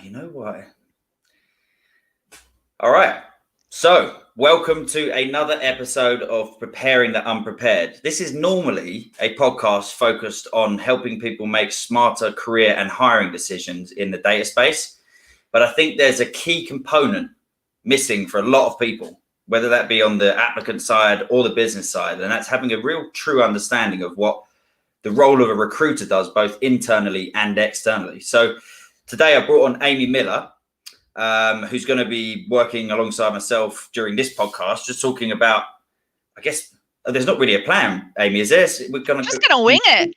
You know why? All right. So, welcome to another episode of Preparing the Unprepared. This is normally a podcast focused on helping people make smarter career and hiring decisions in the data space. But I think there's a key component missing for a lot of people, whether that be on the applicant side or the business side, and that's having a real true understanding of what the role of a recruiter does, both internally and externally. So today I brought on Amy Miller, who's going to be working alongside myself during this podcast, just talking about, I guess, there's not really a plan, Amy, is there? We're just going to wing it.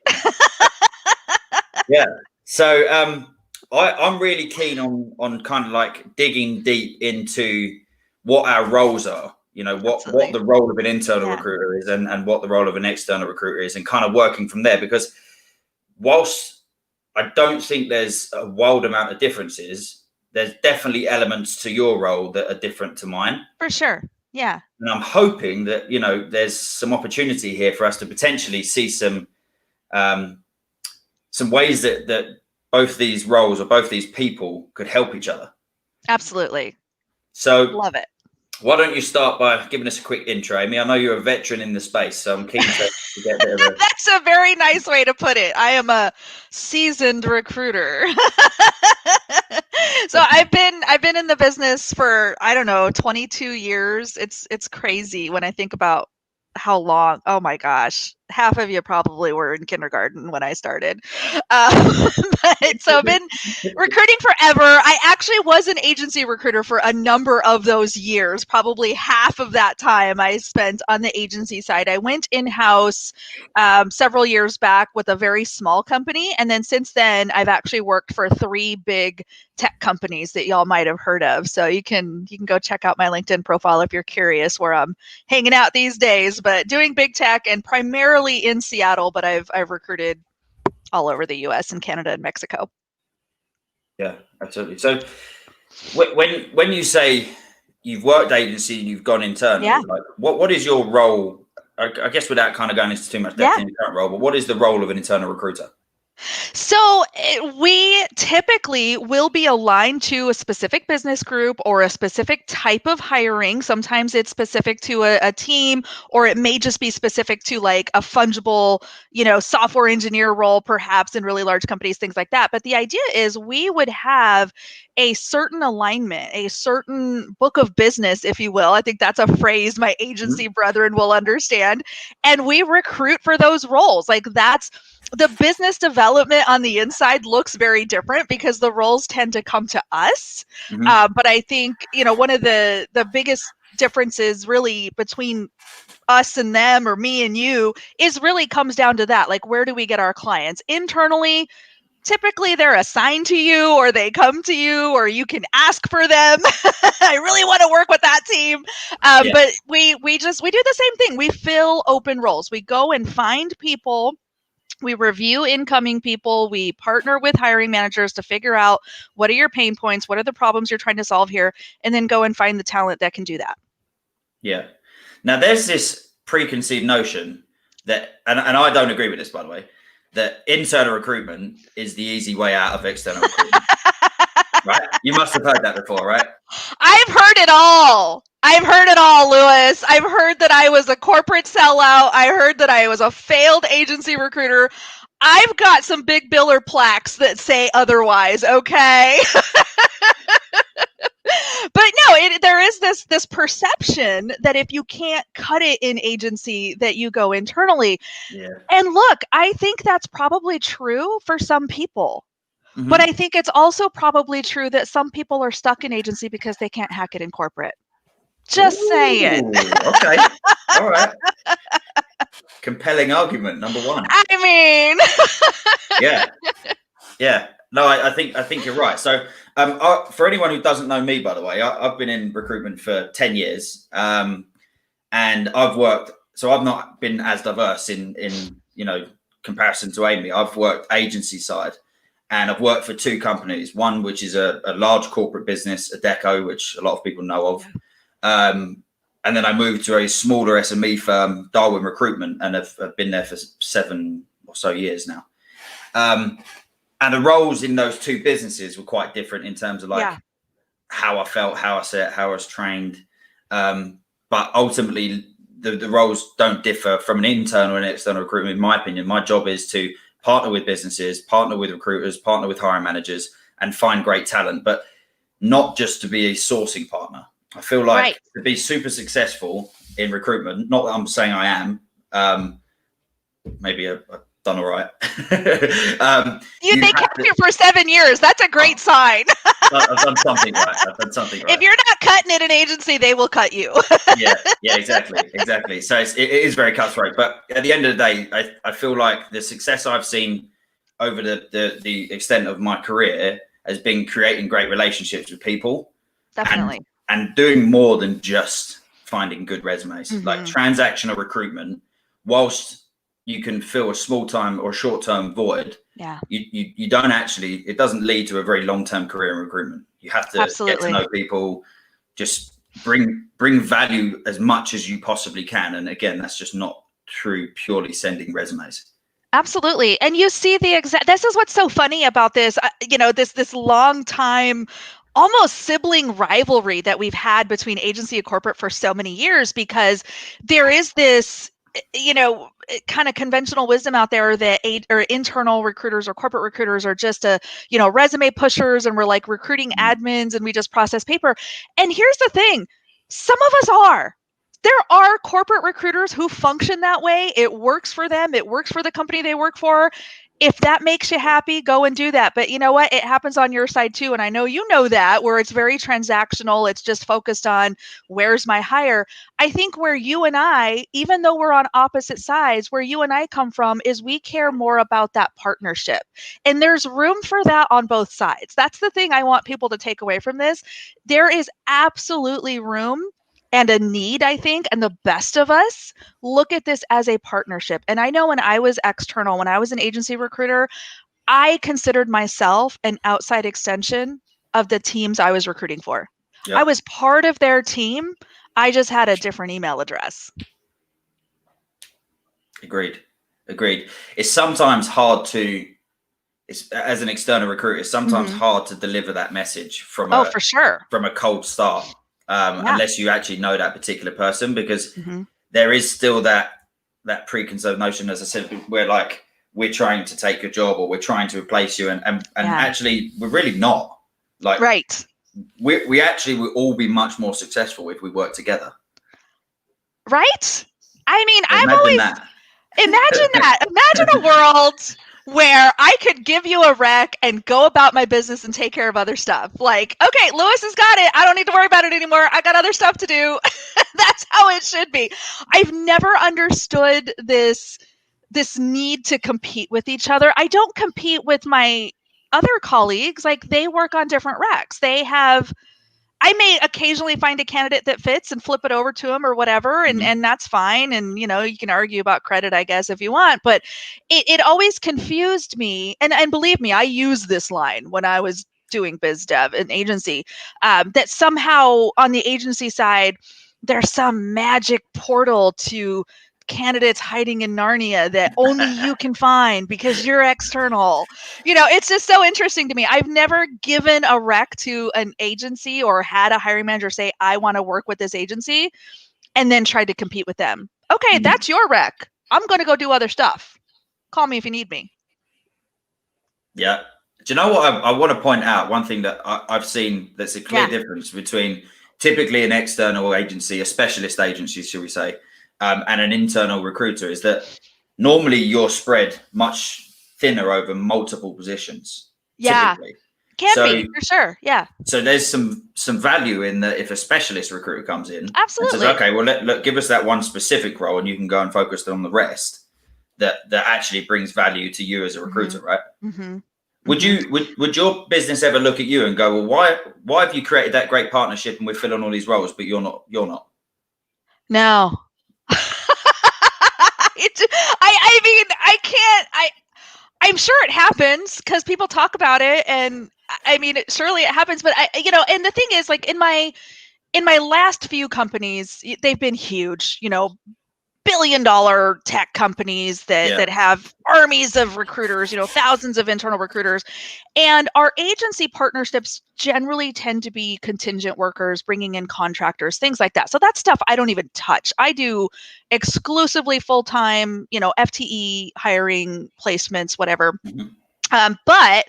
Yeah. So I'm really keen on kind of like digging deep into what our roles are, you know, what the role of an internal recruiter is and what the role of an external recruiter is, and kind of working from there. Because whilst I don't think there's a wild amount of differences, there's definitely elements to your role that are different to mine. For sure. Yeah. And I'm hoping that, you know, there's some opportunity here for us to potentially see some ways that both these roles or both these people could help each other. Absolutely. So love it. Why don't you start by giving us a quick intro, Amy? I know you're a veteran in the space, so I'm keen to get a bit of a... That's a very nice way to put it. I am a seasoned recruiter. So I've been in the business for, 22 years. It's crazy when I think about how long. Oh my gosh. Half of you probably were in kindergarten when I started. So I've been recruiting forever. I actually was an agency recruiter for a number of those years. Probably half of that time I spent on the agency side. I went in-house several years back with a very small company. And then since then, I've actually worked for 3 big tech companies that y'all might have heard of. So you can go check out my LinkedIn profile if you're curious where I'm hanging out these days, but doing big tech and primarily in Seattle, but I've recruited all over the US and Canada and Mexico. Yeah, absolutely. So when you say you've worked agency and you've gone internal, like what is your role? I guess without kind of going into too much depth in your current role, but what is the role of an internal recruiter? So we typically will be aligned to a specific business group or a specific type of hiring. Sometimes it's specific to a team, or it may just be specific to like a fungible, software engineer role, perhaps in really large companies, things like that. But the idea is we would have a certain alignment, a certain book of business, if you will. I think that's a phrase my agency brethren will understand. And we recruit for those roles. Like that's the business development on the inside looks very different because the roles tend to come to us. But I think, one of the biggest differences really between us and them, or me and you, is really comes down to that. Like, where do we get our clients? Internally, typically they're assigned to you, or they come to you, or you can ask for them. I really want to work with that team. But we do the same thing. We fill open roles. We go and find people. We review incoming people. We partner with hiring managers to figure out what are your pain points, what are the problems you're trying to solve here, and then go and find the talent that can do that. Yeah. Now, there's this preconceived notion that, and I don't agree with this, by the way, that internal recruitment is the easy way out of external recruitment. Right? You must have heard that before, right? I've heard it all. Lewis. I've heard that I was a corporate sellout. I heard that I was a failed agency recruiter. I've got some big biller plaques that say otherwise, okay? But no, there is this perception that if you can't cut it in agency, that you go internally. Yeah. And look, I think that's probably true for some people. But I think it's also probably true that some people are stuck in agency because they can't hack it in corporate. Just saying. Okay. All right. Compelling argument, number one. I mean. Yeah. No, I think you're right. So for anyone who doesn't know me, by the way, I've been in recruitment for 10 years. And I've not been as diverse in comparison to Amy. I've worked agency side. And I've worked for 2 companies, one which is a large corporate business, Adecco, which a lot of people know of. And then I moved to a smaller SME firm, Darwin Recruitment, and I've been there for 7 or so years now. And And the roles in those two businesses were quite different in terms of like Yeah. how I felt, how I said, how I was trained. But ultimately, the roles don't differ from an internal and external recruitment. In my opinion, my job is to partner with businesses, partner with recruiters, partner with hiring managers, and find great talent, but not just to be a sourcing partner. I feel like to be super successful in recruitment, not that I'm saying I am, maybe I've done all right. They kept you for 7 years. That's a great sign. I've done something right. If you're not cutting it in agency, they will cut you. yeah, exactly. So it is very cutthroat. But at the end of the day, I feel like the success I've seen over the extent of my career has been creating great relationships with people. Definitely. And doing more than just finding good resumes. Mm-hmm. Like transactional recruitment, whilst you can fill a small time or short term void, you don't actually, it doesn't lead to a very long term career in recruitment. You have to get to know people, just bring value as much as you possibly can. And again, that's just not through purely sending resumes. Absolutely. And you see this is what's so funny about this, this long time, almost sibling rivalry that we've had between agency and corporate for so many years, because there is this, kind of conventional wisdom out there that internal recruiters or corporate recruiters are just resume pushers, and we're like recruiting admins and we just process paper. And here's the thing, some of us are. There are corporate recruiters who function that way. It works for them. It works for the company they work for. If that makes you happy, go and do that. But you know what? It happens on your side too. And I know you know that, where it's very transactional. It's just focused on where's my hire. I think where you and I, even though we're on opposite sides, where you and I come from is we care more about that partnership. And there's room for that on both sides. That's the thing I want people to take away from this. There is absolutely room and a need, I think, and the best of us look at this as a partnership. And I know when I was external, when I was an agency recruiter, I considered myself an outside extension of the teams I was recruiting for. Yep. I was part of their team. I just had a different email address. Agreed. It's sometimes hard to, as an external recruiter, it's sometimes hard to deliver that message from for sure, from a cold start. Unless you actually know that particular person, because there is still that preconceived notion, as I said, where like we're trying to take your job or we're trying to replace you, and actually we're really not. Like, right? We actually will all be much more successful if we work together. Right? I mean, imagine that. Imagine a world where I could give you a rec and go about my business and take care of other stuff. Like, okay, Lewis has got it. I don't need to worry about it anymore. I got other stuff to do. That's how it should be. I've never understood this need to compete with each other. I don't compete with my other colleagues. Like, they work on different recs. I may occasionally find a candidate that fits and flip it over to them or whatever, and that's fine. And, you can argue about credit, I guess, if you want. But it always confused me. And believe me, I used this line when I was doing biz dev in agency, that somehow on the agency side, there's some magic portal to candidates hiding in Narnia that only you can find because you're external. It's just so interesting to me. I've never given a rec to an agency or had a hiring manager say, I want to work with this agency, and then tried to compete with them. Okay, that's your rec. I'm going to go do other stuff. Call me if you need me. Yeah. Do you know what I want to point out? One thing that I've seen that's a clear difference between typically an external agency, a specialist agency, should we say, and an internal recruiter, is that normally you're spread much thinner over multiple positions. Yeah, typically. Can be, for sure. Yeah. So there's some value in that if a specialist recruiter comes in Absolutely. and says, okay, well, look, give us that one specific role and you can go and focus on the rest, that actually brings value to you as a recruiter, right? Would your business ever look at you and go, well, why have you created that great partnership and we're filling all these roles, but you're not? No. I mean, I can't. I'm sure it happens because people talk about it, and I mean, surely it happens. But and the thing is, like in my last few companies, they've been huge. billion-dollar tech companies that have armies of recruiters, thousands of internal recruiters. And our agency partnerships generally tend to be contingent workers, bringing in contractors, things like that. So that stuff I don't even touch. I do exclusively full-time, FTE hiring, placements, whatever. But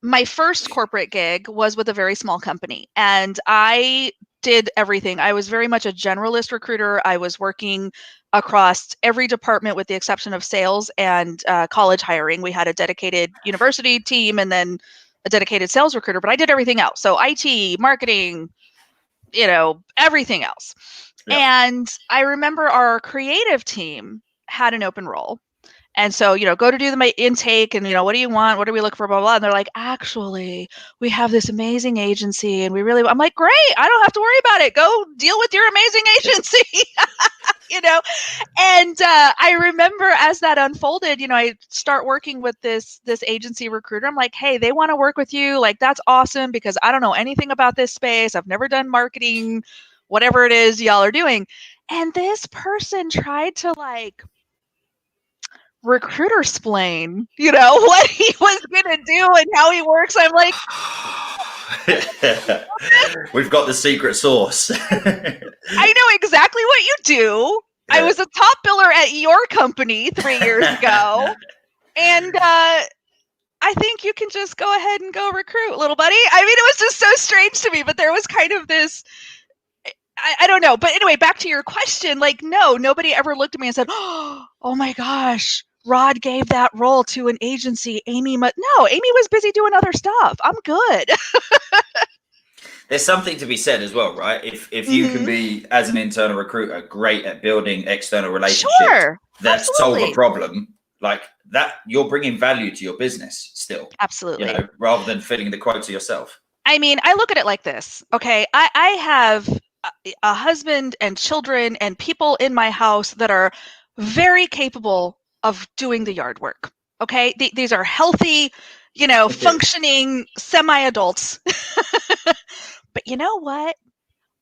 my first corporate gig was with a very small company, and I did everything. I was very much a generalist recruiter. I was working across every department with the exception of sales and college hiring. We had a dedicated university team and then a dedicated sales recruiter, but I did everything else. So IT, marketing, everything else. Yeah. And I remember our creative team had an open role. And so, go to do the intake and, what do you want? What do we look for? Blah, blah, blah. And they're like, actually, we have this amazing agency and I'm like, great. I don't have to worry about it. Go deal with your amazing agency, And I remember as that unfolded, I start working with this agency recruiter. I'm like, hey, they want to work with you. Like, that's awesome because I don't know anything about this space. I've never done marketing, whatever it is y'all are doing. And this person tried to recruiter splain, what he was gonna do and how he works. I'm like, we've got the secret sauce. I know exactly what you do. I was a top biller at your company 3 years ago, and I think you can just go ahead and go recruit, little buddy. I mean, it was just so strange to me, but there was kind of this. I don't know. But anyway, back to your question. No, nobody ever looked at me and said, oh my gosh, Rod gave that role to an agency. No, Amy was busy doing other stuff. I'm good. There's something to be said as well, right? If you can be, as an internal recruiter, great at building external relationships that solve a problem, like that, you're bringing value to your business still. Absolutely. Rather than filling the quota yourself. I mean, I look at it like this. Okay, I have a husband and children and people in my house that are very capable of doing the yard work. Okay, these are healthy, functioning semi-adults. But you know what?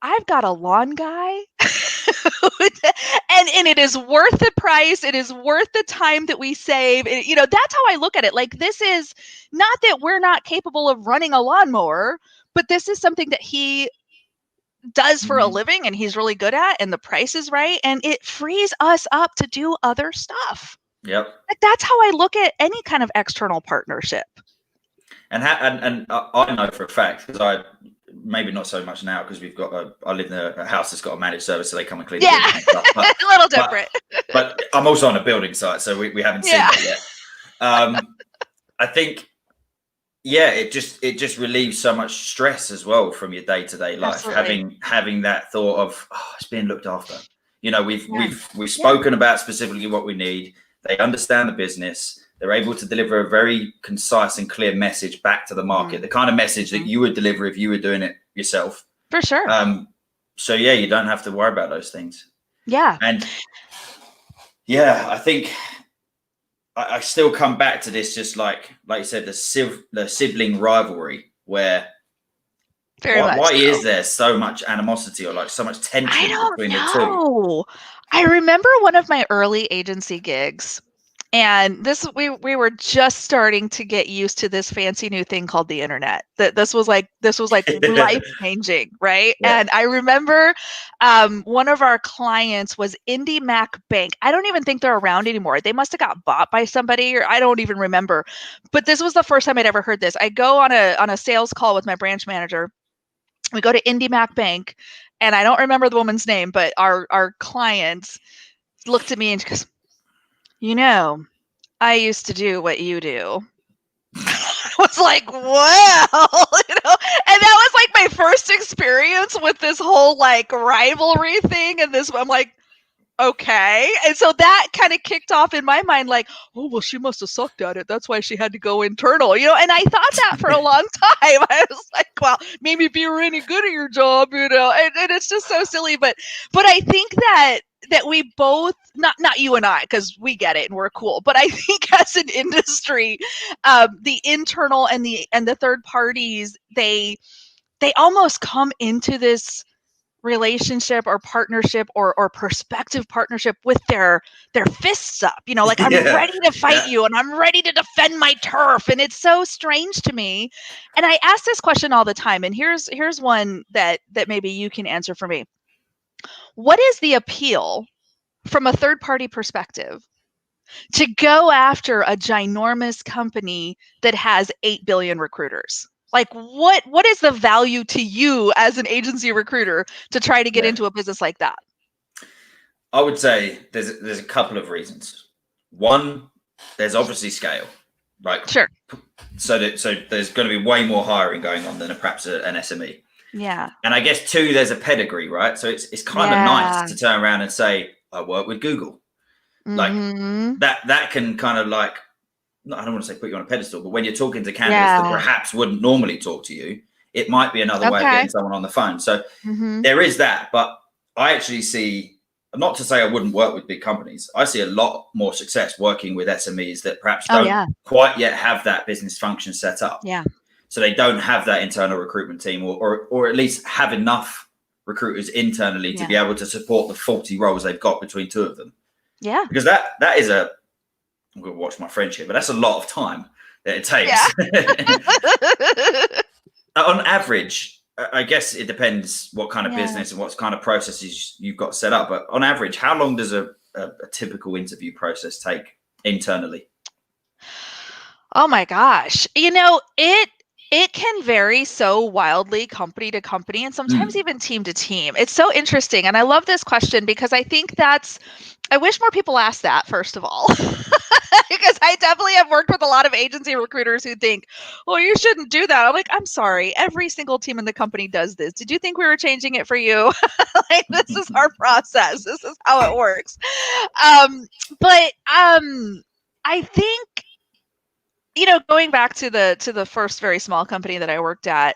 I've got a lawn guy and it is worth the price. It is worth the time that we save. That's how I look at it. Like, this is not that we're not capable of running a lawnmower, but this is something that he does for a living and he's really good at, and the price is right, and it frees us up to do other stuff. Yep. Like, that's how I look at any kind of external partnership. And I know for a fact, because I maybe not so much now because I live in a house that's got a managed service, so they come and clean the building and stuff. But, a little different. But I'm also on a building site, so we haven't seen that yet. I think, it just relieves so much stress as well from your day-to-day life. Absolutely. Having that thought of it's being looked after. We've spoken about specifically what we need. They understand the business. They're able to deliver a very concise and clear message back to the market, the kind of message that you would deliver if you were doing it yourself. For sure. So you don't have to worry about those things. Yeah. And I think I still come back to this, just like you said, the sibling rivalry, where why is there so much animosity or so much tension between the two? I remember one of my early agency gigs. And we were just starting to get used to this fancy new thing called the internet. This was like life changing, right? Yeah. And I remember one of our clients was IndyMac Bank. I don't even think they're around anymore. They must have got bought by somebody, or I don't even remember. But this was the first time I'd ever heard this. I go on a sales call with my branch manager. We go to IndyMac Bank, and I don't remember the woman's name, but our client looked at me and she goes, I used to do what you do. I was like, wow, and that was my first experience with this whole rivalry thing. And I'm like, okay. And so that kind of kicked off in my mind, oh, well, she must have sucked at it. That's why she had to go internal, and I thought that for a long time. I was like, well, maybe if you were any good at your job, and it's just so silly. But I think that we both, not you and I, because we get it and we're cool, but I think as an industry, the internal and the third parties, they almost come into this relationship or partnership or prospective partnership with their fists up, like I'm ready to fight you and I'm ready to defend my turf. And it's so strange to me. And I ask this question all the time. And here's one that maybe you can answer for me. What is the appeal from a third party perspective to go after a ginormous company that has 8 billion recruiters? Like what is the value to you as an agency recruiter to try to get into a business like that? I would say there's a couple of reasons. One, there's obviously scale, right? Sure. So there's going to be way more hiring going on than perhaps an SME. Yeah. And I guess two, there's a pedigree, right? So it's kind of nice to turn around and say, I work with Google. Like that can kind of like, I don't want to say put you on a pedestal, but when you're talking to candidates that perhaps wouldn't normally talk to you, it might be another way of getting someone on the phone. So there is that, but I actually see, not to say I wouldn't work with big companies, I see a lot more success working with SMEs that perhaps don't quite yet have that business function set up. Yeah. So they don't have that internal recruitment team or at least have enough recruiters internally to be able to support the 40 roles they've got between two of them. Yeah. Because that is I'm going to watch my French here, but that's a lot of time that it takes. Yeah. On average, I guess it depends what kind of business and what kind of processes you've got set up. But on average, how long does a typical interview process take internally? Oh my gosh. It can vary so wildly company to company and sometimes even team to team. It's so interesting. And I love this question because I think I wish more people asked that, first of all, because I definitely have worked with a lot of agency recruiters who think, well, you shouldn't do that. I'm like, I'm sorry. Every single team in the company does this. Did you think we were changing it for you? Like, this is our process. This is how it works. But I think, going back to the first very small company that I worked at,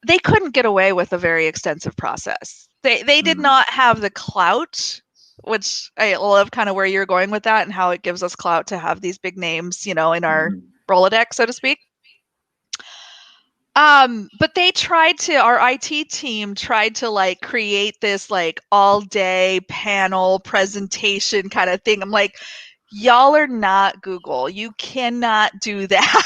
they couldn't get away with a very extensive process. They did not have the clout, which I love kind of where you're going with that and how it gives us clout to have these big names, in our Rolodex, so to speak. But our IT team tried to like create this like all day panel presentation kind of thing. I'm like, y'all are not Google. You cannot do that.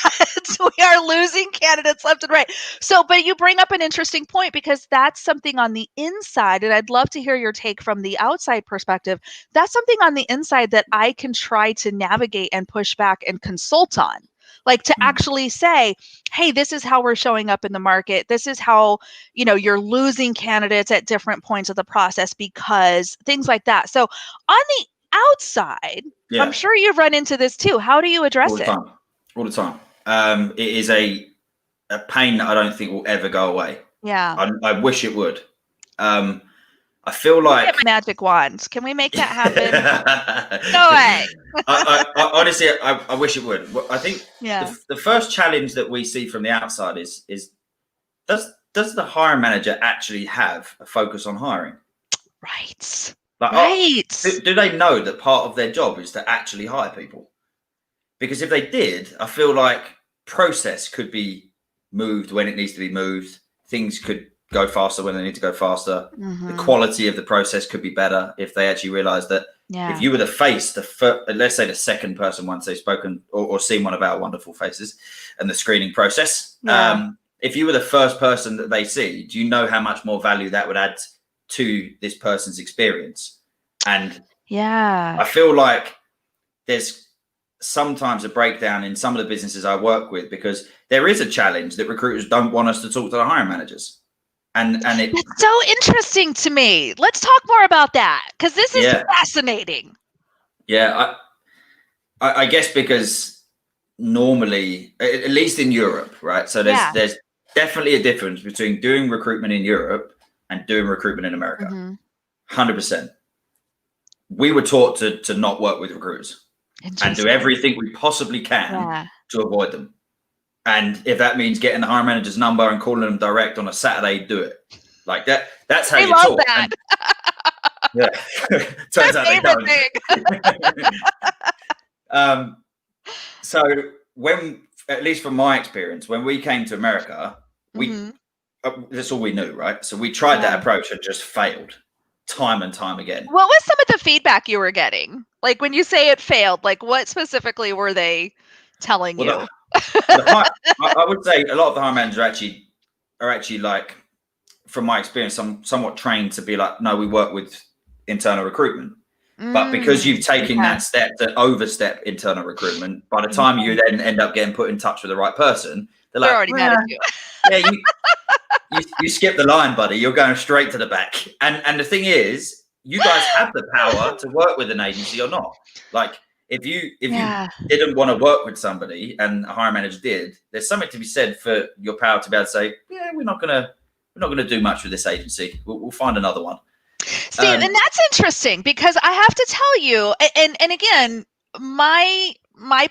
We are losing candidates left and right. So, but you bring up an interesting point because that's something on the inside, and I'd love to hear your take from the outside perspective. That's something on the inside that I can try to navigate and push back and consult on. Like to actually say, hey, this is how we're showing up in the market. This is how, you're losing candidates at different points of the process because things like that. So on the outside, I'm sure you've run into this too. How do you address it? All the time. It is a pain that I don't think will ever go away. Yeah. I wish it would. I feel like get my magic wand. Can we make that happen? No way. I honestly, I wish it would. I think the first challenge that we see from the outside is does the hiring manager actually have a focus on hiring? Right. Like, do they know that part of their job is to actually hire people? Because if they did, I feel like process could be moved when it needs to be moved. Things could go faster when they need to go faster. The quality of the process could be better if they actually realize that if you were the face, let's say the second person once they've spoken or seen one of our wonderful faces and the screening process, if you were the first person that they see, do you know how much more value that would add to this person's experience? And I feel like there's sometimes a breakdown in some of the businesses I work with because there is a challenge that recruiters don't want us to talk to the hiring managers. And it's so interesting to me. Let's talk more about that because this is fascinating. Yeah, I guess because normally, at least in Europe, right? So there's definitely a difference between doing recruitment in Europe and doing recruitment in America. 100%. We were taught to not work with recruiters and do everything we possibly can to avoid them. And if that means getting the hiring manager's number and calling them direct on a Saturday, do it. Like that. That's how you talk. That. Turns out they don't. So when, at least from my experience, when we came to America, that's all we knew, right? So we tried that approach and just failed time and time again. What was some of the feedback you were getting? Like when you say it failed, like what specifically were they telling you? I would say a lot of the hiring managers are actually like, from my experience, somewhat trained to be like, no, we work with internal recruitment. But because you've taken that step to overstep internal recruitment, by the time you then end up getting put in touch with the right person, they're like, already mad at you. Yeah, you skip the line, buddy. You're going straight to the back. And the thing is, you guys have the power to work with an agency or not. Like if you didn't want to work with somebody and a hiring manager did, there's something to be said for your power to be able to say, yeah, we're not gonna do much with this agency. We'll find another one. See, and that's interesting because I have to tell you, and again, my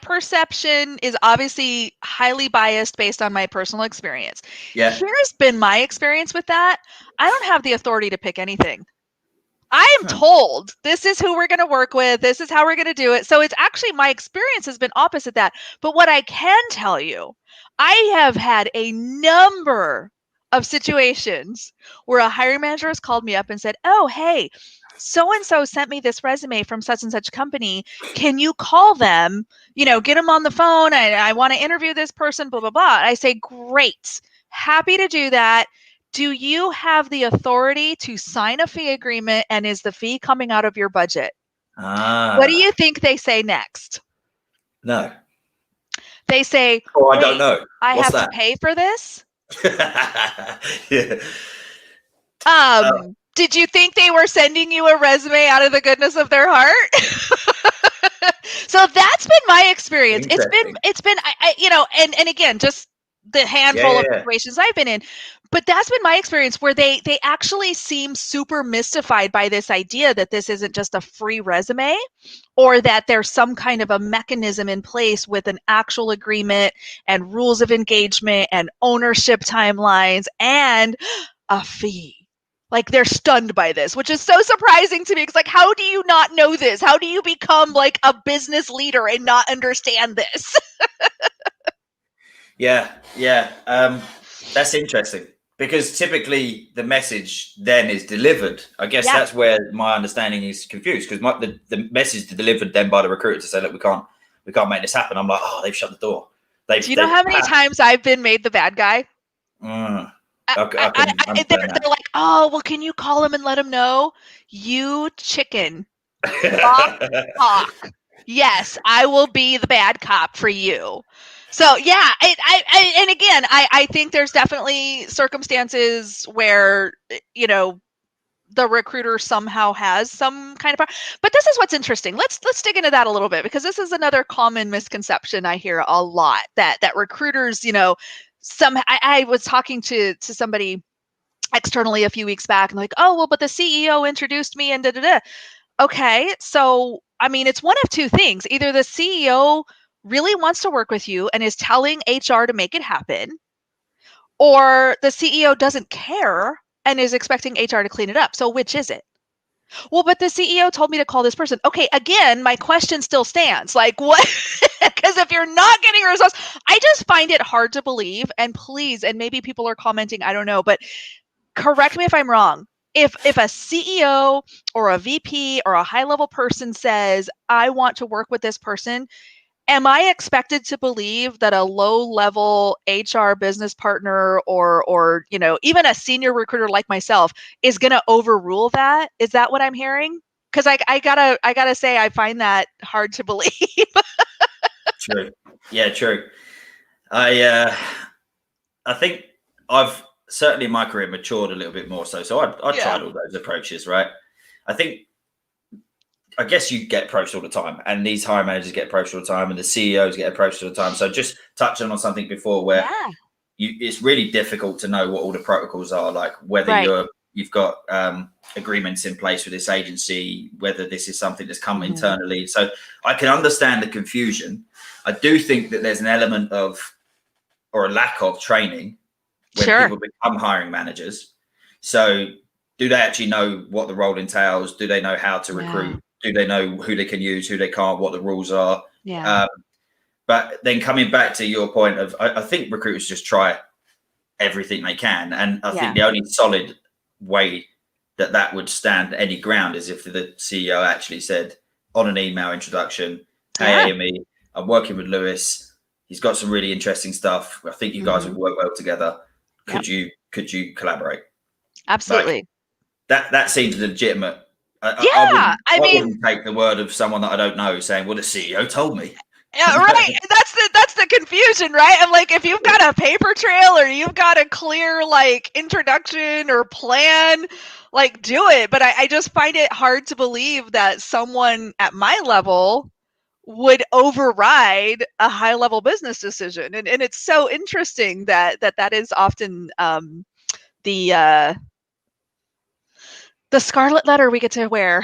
perception is obviously highly biased based on my personal experience. Yeah. Here's been my experience with that. I don't have the authority to pick anything. I am told this is who we're going to work with. This is how we're going to do it. So it's actually, my experience has been opposite that. But what I can tell you, I have had a number of situations where a hiring manager has called me up and said, oh, hey, so-and-so sent me this resume from such and such company. Can you call them, get them on the phone? I want to interview this person, blah, blah, blah. I say, great. Happy to do that. Do you have the authority to sign a fee agreement, and is the fee coming out of your budget? What do you think they say next? No. They say, I don't know. I have to pay for this? Yeah. Did you think they were sending you a resume out of the goodness of their heart? So that's been my experience. It's been, and again, just the handful of situations I've been in. But that's been my experience where they actually seem super mystified by this idea that this isn't just a free resume, or that there's some kind of a mechanism in place with an actual agreement and rules of engagement and ownership timelines and a fee. Like they're stunned by this, which is so surprising to me. It's like, how do you not know this? How do you become like a business leader and not understand this? Yeah. That's interesting. Because typically the message then is delivered. I guess that's where my understanding is confused, because the message is delivered then by the recruiter to say, look, we can't make this happen. I'm like, oh, they've shut the door. Do you know how many times I've been made the bad guy? They're like, oh, well, can you call him and let him know? You chicken. Talk. Yes, I will be the bad cop for you. So yeah, I think there's definitely circumstances where the recruiter somehow has some kind of power. But this is what's interesting. Let's dig into that a little bit, because this is another common misconception I hear a lot, that recruiters, I was talking to somebody externally a few weeks back and like, oh, well, but the CEO introduced me and da-da-da. Okay, so I mean, it's one of two things. Either the CEO really wants to work with you and is telling HR to make it happen, or the CEO doesn't care and is expecting HR to clean it up. So which is it? Well, but the CEO told me to call this person. Okay, again, my question still stands. Like, what? Because if you're not getting a response, I just find it hard to believe. And please, and maybe people are commenting, I don't know, but correct me if I'm wrong. If a CEO or a VP or a high-level person says, I want to work with this person, am I expected to believe that a low-level HR business partner or even a senior recruiter like myself is going to overrule that? Is that what I'm hearing? Because I gotta say, I find that hard to believe. True. Yeah, true. I think I've certainly in my career matured a little bit more so I tried all those approaches, right? I guess you get approached all the time, and these hiring managers get approached all the time, and the CEOs get approached all the time. So just touching on something before where it's really difficult to know what all the protocols are, like whether you've got agreements in place with this agency, whether this is something that's come internally. So I can understand the confusion. I do think that there's an element of, or a lack of, training when people become hiring managers. So do they actually know what the role entails? Do they know how to recruit? Do they know who they can use, who they can't, what the rules are? But then coming back to your point of, I think recruiters just try everything they can. And I Yeah. think the only solid way that would stand any ground is if the CEO actually said on an email introduction, "Hey, Yeah. Amy, I'm working with Lewis. He's got some really interesting stuff. I think you guys would work well together. Yep. Could you collaborate?" Absolutely. Like that seems legitimate. Yeah. I I mean, wouldn't take the word of someone that I don't know saying, "Well, the CEO told me." yeah, right. That's the confusion, right? I'm like, if you've got a paper trail or you've got a clear like introduction or plan, like do it. But I just find it hard to believe that someone at my level would override a high level business decision. And it's so interesting that is often the the scarlet letter we get to wear.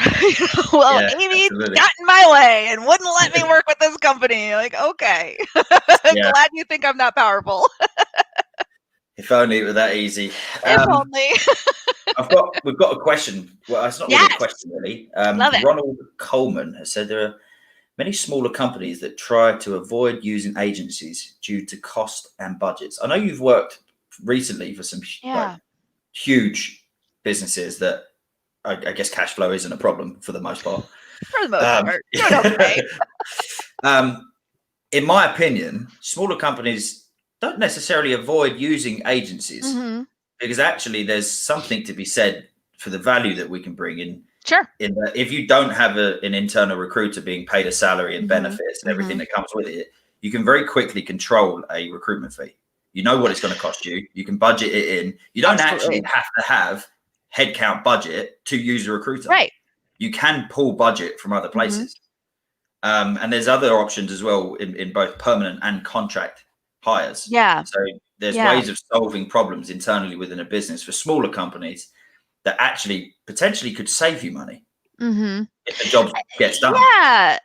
Well, Yeah, Amy absolutely. got in my way and wouldn't let me work with this company. Like, okay. Yeah. Glad you think I'm not powerful. If only it were that easy. If only. We've got a question. Well, it's not really a Yes. question, really. Love it. Ronald Coleman has said there are many smaller companies that try to avoid using agencies due to cost and budgets. I know you've worked recently for some like Yeah. huge businesses that I guess cash flow isn't a problem for the most part. For the most part. Doing okay. In my opinion, smaller companies don't necessarily avoid using agencies because actually there's something to be said for the value that we can bring in. Sure. In that, if you don't have an internal recruiter being paid a salary and benefits and everything that comes with it, you can very quickly control a recruitment fee. You know what it's going to cost you. You can budget it in. You don't actually have to have headcount budget to use a recruiter. Right. You can pull budget from other places. And there's other options as well in both permanent and contract hires. Yeah. So there's ways of solving problems internally within a business for smaller companies that actually potentially could save you money if the job gets done. Yeah,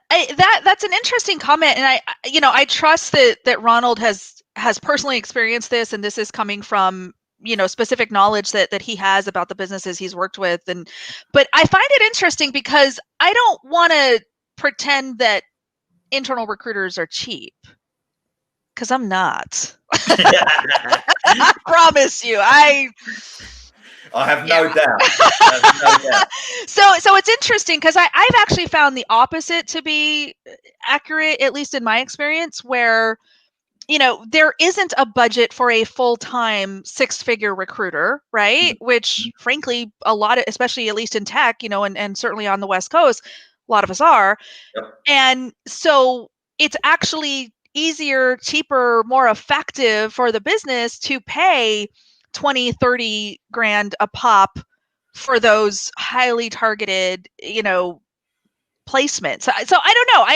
that's an interesting comment, and I trust that Ronald has personally experienced this, and this is coming from specific knowledge that he has about the businesses he's worked with, but I find it interesting because I don't want to pretend that internal recruiters are cheap because I'm not. I promise you, I have no doubt. So it's interesting because I've actually found the opposite to be accurate, at least in my experience, where there isn't a budget for a full-time six-figure recruiter, right? Which frankly, a lot of, especially at least in tech, and certainly on the West Coast, a lot of us are. Yep. And so it's actually easier, cheaper, more effective for the business to pay 20, 30 grand a pop for those highly targeted, placements. So I don't know.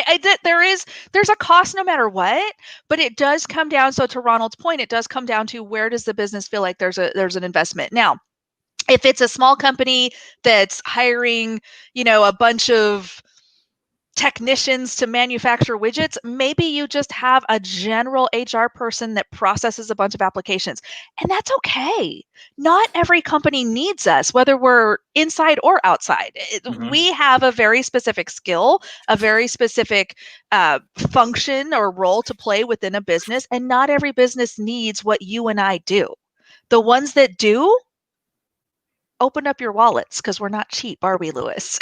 There's a cost no matter what, but it does come down. So to Ronald's point, it does come down to where does the business feel like there's an investment. Now, if it's a small company that's hiring, a bunch of technicians to manufacture widgets, maybe you just have a general HR person that processes a bunch of applications. And that's okay. Not every company needs us, whether we're inside or outside. We have a very specific skill, a very specific function or role to play within a business. And not every business needs what you and I do. The ones that do, open up your wallets because we're not cheap, are we, Lewis?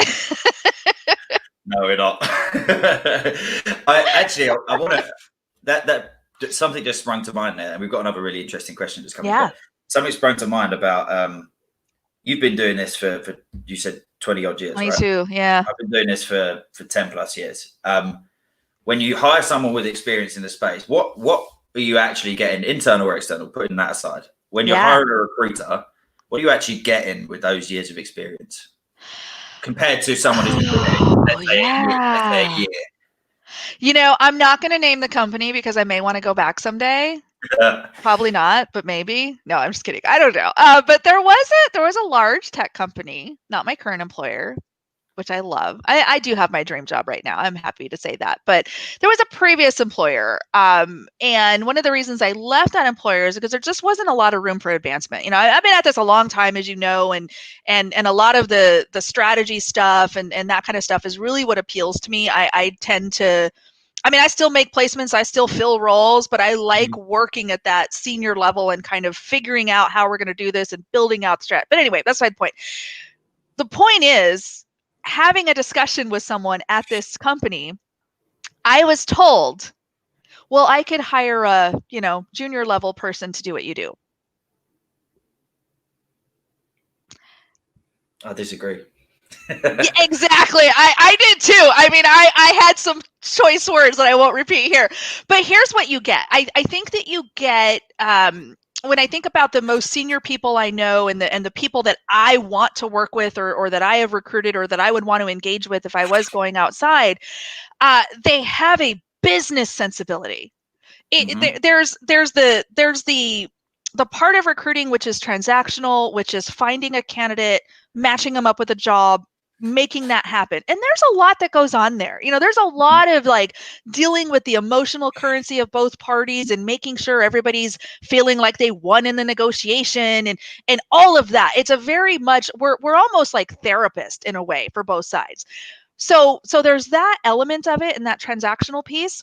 No, we're not. I want to that something just sprung to mind there, and we've got another really interesting question that's coming. Yeah. But something sprung to mind about you've been doing this for you said 20 odd years, 22, right? yeah. I've been doing this for 10 plus years. When you hire someone with experience in the space, what are you actually getting, internal or external, putting that aside? When you're hiring a recruiter, what are you actually getting with those years of experience compared to someone who's been doing it, let's say a year? I'm not going to name the company because I may want to go back someday. Probably not, but maybe. No, I'm just kidding. I don't know. But there was a large tech company, not my current employer, which I love. I do have my dream job right now. I'm happy to say that. But there was a previous employer. And one of the reasons I left that employer is because there just wasn't a lot of room for advancement. I've been at this a long time, as you know, and a lot of the strategy stuff and that kind of stuff is really what appeals to me. I tend to I mean, I still make placements, I still fill roles, but I like working at that senior level and kind of figuring out how we're going to do this and building out strat. But anyway, that's my point. The point is, having a discussion with someone at this company, I was told, well, I could hire a, junior level person to do what you do. I disagree. Yeah, exactly. I did too. I mean, I had some choice words that I won't repeat here. But here's what you get. I think that you get when I think about the most senior people I know and the people that I want to work with or that I have recruited or that I would want to engage with if I was going outside, they have a business sensibility. There's the part of recruiting which is transactional, which is finding a candidate, matching them up with a job, making that happen. And there's a lot that goes on there. There's a lot of like dealing with the emotional currency of both parties and making sure everybody's feeling like they won in the negotiation and all of that. It's a very much we're almost like therapists in a way for both sides. So there's that element of it and that transactional piece.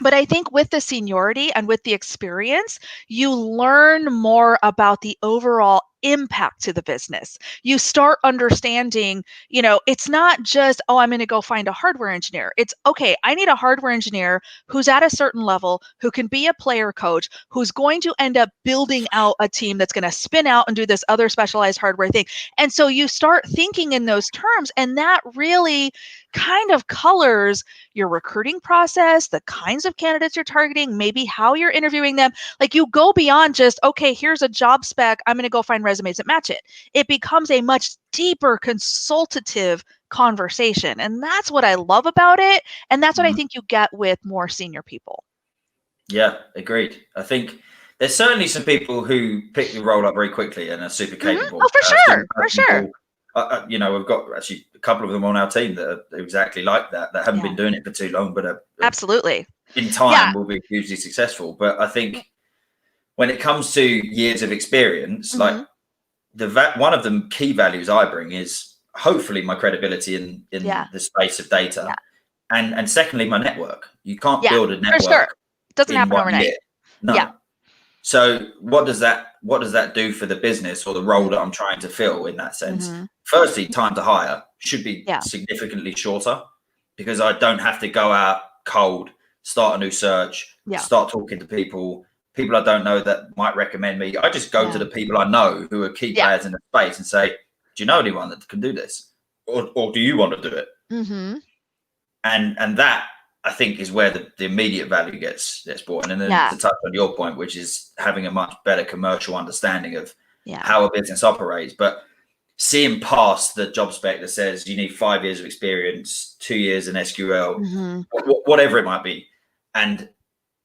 But I think with the seniority and with the experience, you learn more about the overall impact to the business. You start understanding, it's not just, oh, I'm going to go find a hardware engineer. It's, okay, I need a hardware engineer who's at a certain level, who can be a player coach, who's going to end up building out a team that's going to spin out and do this other specialized hardware thing. And so you start thinking in those terms, and that really kind of colors your recruiting process, the kinds of candidates you're targeting, maybe how you're interviewing them. Like, you go beyond just, okay, here's a job spec, I'm going to go find resumes that match it. It becomes a much deeper consultative conversation. And that's what I love about it. And that's what I think you get with more senior people. Yeah, agreed. I think there's certainly some people who pick the role up very quickly and are super capable. Oh, for sure. For sure. We've got actually a couple of them on our team that are exactly like that haven't been doing it for too long, but absolutely in time will be hugely successful. But I think when it comes to years of experience, like one of the key values I bring is hopefully my credibility in the space of data, and secondly my network. You can't build a network. For sure. It doesn't happen overnight. Year. No. Yeah. So what does that do for the business or the role that I'm trying to fill in that sense? Firstly, time to hire should be significantly shorter, because I don't have to go out cold, start a new search, start talking to people I don't know that might recommend me. I just go to the people I know who are key players in the space and say, do you know anyone that can do this? Or do you want to do it? And that, I think, is where the immediate value gets brought in. And then to touch on your point, which is having a much better commercial understanding of how a business operates. But seeing past the job spec that says you need 5 years of experience, 2 years in SQL, whatever it might be, and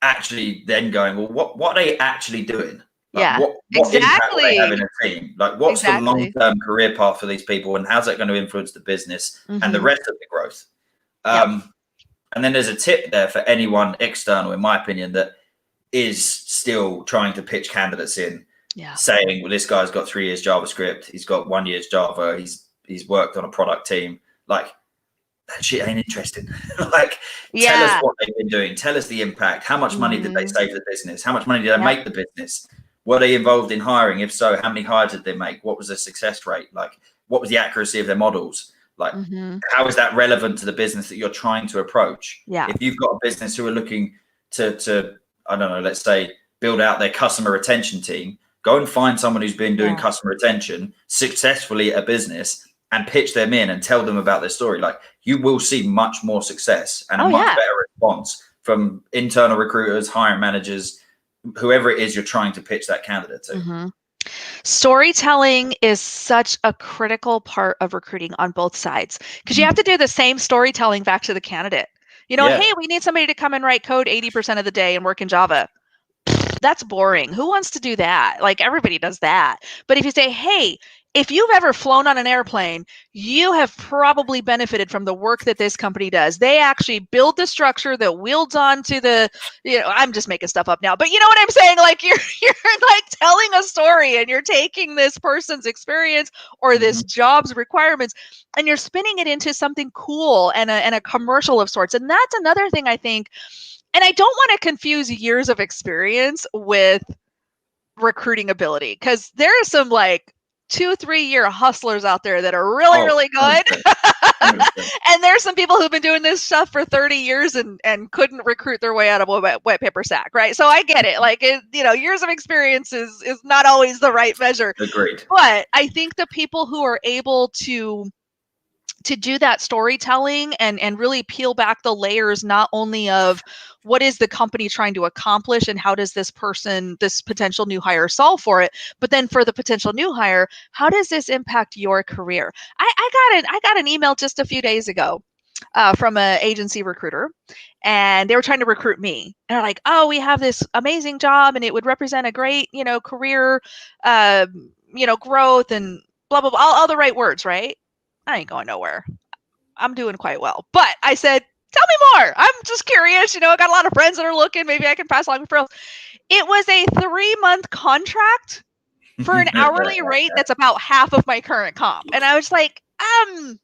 actually then going, well, what are they actually doing? Like, what impact are they having a team? Like, what's the long-term career path for these people, and how's that going to influence the business and the rest of the growth? And then there's a tip there for anyone external, in my opinion, that is still trying to pitch candidates in, saying, well, this guy's got 3 years JavaScript, he's got 1 year's Java, he's worked on a product team. Like, that shit ain't interesting. Like, tell us what they've been doing. Tell us the impact. How much money did they save the business? How much money did they make the business? Were they involved in hiring? If so, how many hires did they make? What was their success rate? Like, what was the accuracy of their models? Like, how is that relevant to the business that you're trying to approach? If you've got a business who are looking to I don't know, let's say, build out their customer retention team, go and find someone who's been doing customer retention successfully at a business and pitch them in and tell them about their story. Like, you will see much more success and a much better response from internal recruiters, hiring managers, whoever it is you're trying to pitch that candidate to. Storytelling is such a critical part of recruiting on both sides, because you have to do the same storytelling back to the candidate. Hey, we need somebody to come and write code 80% of the day and work in Java. That's boring. Who wants to do that? Like, everybody does that. But if you say, hey, if you've ever flown on an airplane, you have probably benefited from the work that this company does. They actually build the structure that wields onto the, I'm just making stuff up now, but you know what I'm saying? Like you're like telling a story and you're taking this person's experience or this job's requirements and you're spinning it into something cool and a commercial of sorts. And that's another thing I think, and I don't want to confuse years of experience with recruiting ability, because there are some like 2-3 year hustlers out there that are really, really good. 100%. And there's some people who've been doing this stuff for 30 years and couldn't recruit their way out of a wet paper sack, right? So I get it. Like, years of experience is not always the right measure. Agreed. But I think the people who are able to do that storytelling and really peel back the layers, not only of what is the company trying to accomplish and how does this potential new hire solve for it, but then for the potential new hire, how does this impact your career? I got an email just a few days ago from an agency recruiter, and they were trying to recruit me. And they're like, "Oh, we have this amazing job, and it would represent a great, career, growth and blah blah blah, all the right words, right?" I ain't going nowhere. I'm doing quite well. But I said, tell me more. I'm just curious. I got a lot of friends that are looking. Maybe I can pass along referrals. It was a 3-month contract for an hourly rate that's about half of my current comp. And I was like, I'm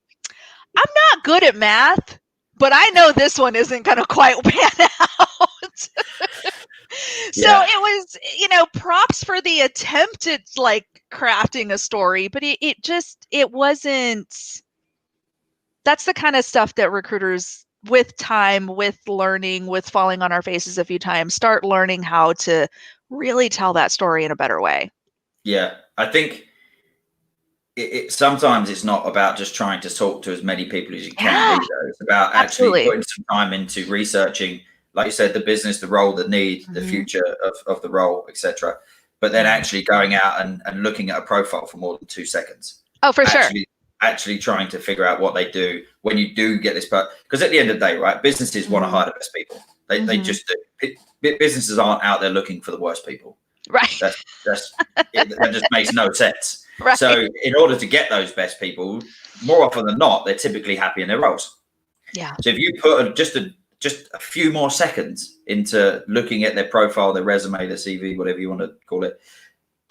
not good at math, but I know this one isn't going to quite pan out. So it was, props for the attempt at like crafting a story, but it wasn't. That's the kind of stuff that recruiters, with time, with learning, with falling on our faces a few times, start learning how to really tell that story in a better way. Yeah, I think sometimes it's not about just trying to talk to as many people as you can either. It's about actually putting some time into researching, like you said, the business, the role, the need, the future of the role, etc. But then actually going out and looking at a profile for more than 2 seconds. Oh, for sure. Actually trying to figure out what they do when you do get this part. Because at the end of the day, right, businesses want to hire the best people. They just do. Businesses aren't out there looking for the worst people. Right. That just makes no sense. Right. So in order to get those best people, more often than not, they're typically happy in their roles. Yeah. So if you put just a few more seconds into looking at their profile, their resume, their CV, whatever you want to call it,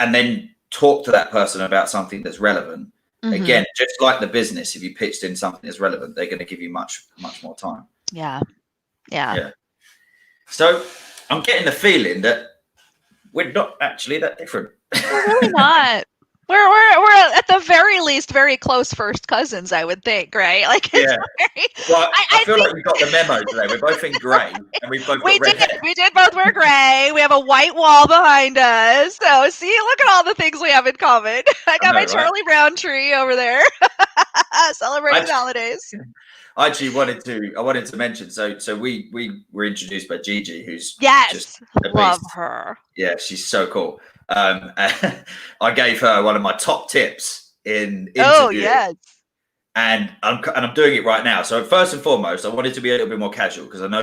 and then talk to that person about something that's relevant. Again, just like the business, if you pitched in something that's relevant, they're going to give you much, much more time. Yeah. So I'm getting the feeling that we're not actually that different. We're really not. We're at the very least very close first cousins, I would think, right? Like, well, I feel like we got the memo today. We're both in grey, and we both got red hair. We did both wear grey. We have a white wall behind us. So, see, look at all the things we have in common. I got my Charlie Brown tree over there, celebrating the holidays. I actually wanted to mention. So we were introduced by Gigi, who's just love her. Yeah, she's so cool. I gave her one of my top tips in interview. Oh yes. And I'm doing it right now. So first and foremost, I wanted to be a little bit more casual because I know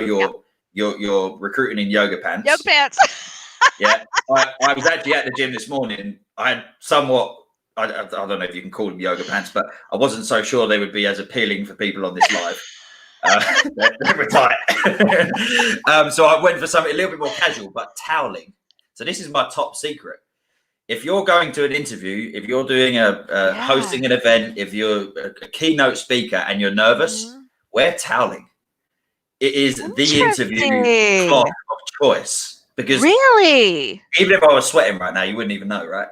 you're recruiting in yoga pants. Yoga pants. Yeah, I was actually at the gym this morning. I had somewhat. I don't know if you can call them yoga pants, but I wasn't so sure they would be as appealing for people on this live. They were tight. So I went for something a little bit more casual, but toweling. So this is my top secret. If you're going to an interview, if you're doing hosting an event, if you're a keynote speaker and you're nervous, wear toweling. It is the interview cloth of choice. Because really, even if I was sweating right now, you wouldn't even know, right?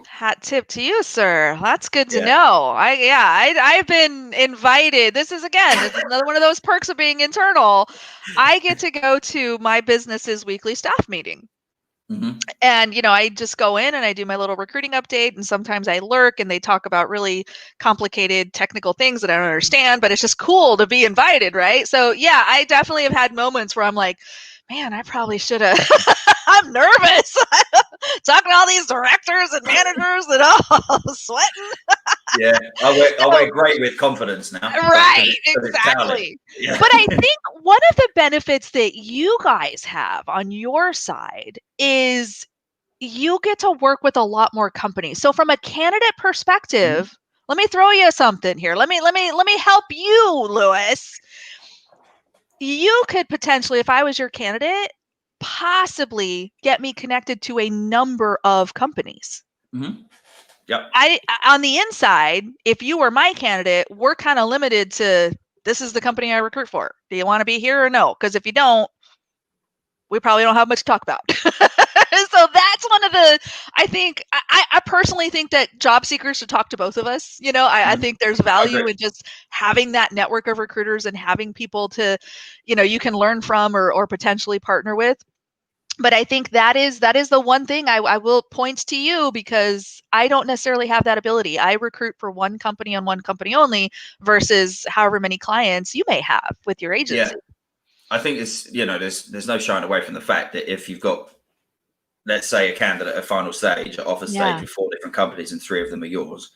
Hat tip to you, sir. That's good to know. I've been invited. This is another one of those perks of being internal. I get to go to my business's weekly staff meeting. And, I just go in and I do my little recruiting update, and sometimes I lurk and they talk about really complicated technical things that I don't understand, but it's just cool to be invited, right? So yeah, I definitely have had moments where I'm like, man, I probably should have. I'm nervous talking to all these directors and managers and sweating. Yeah, I wear great with confidence now. Right, exactly. Yeah. But I think one of the benefits that you guys have on your side is you get to work with a lot more companies. So from a candidate perspective, Mhm. let me throw you something here. Let me help you, Lewis. You could potentially, if I was your candidate, possibly get me connected to a number of companies. Mhm. Yep. On the inside, if you were my candidate, we're kind of limited to, this is the company I recruit for. Do you want to be here or no? Because if you don't, we probably don't have much to talk about. So that's one of the, I personally think that job seekers should talk to both of us. I Mhm. think there's I value agree. in just having that network of recruiters and having people to, you can learn from or potentially partner with. But I think that is the one thing I will point to you, because I don't necessarily have that ability. I recruit for one company and one company only versus however many clients you may have with your Yeah. agency. I think it's, there's no shying away from the fact that if you've got, let's say, a candidate at final stage, at offer stage, Yeah. with 4 different companies and 3 of them are yours,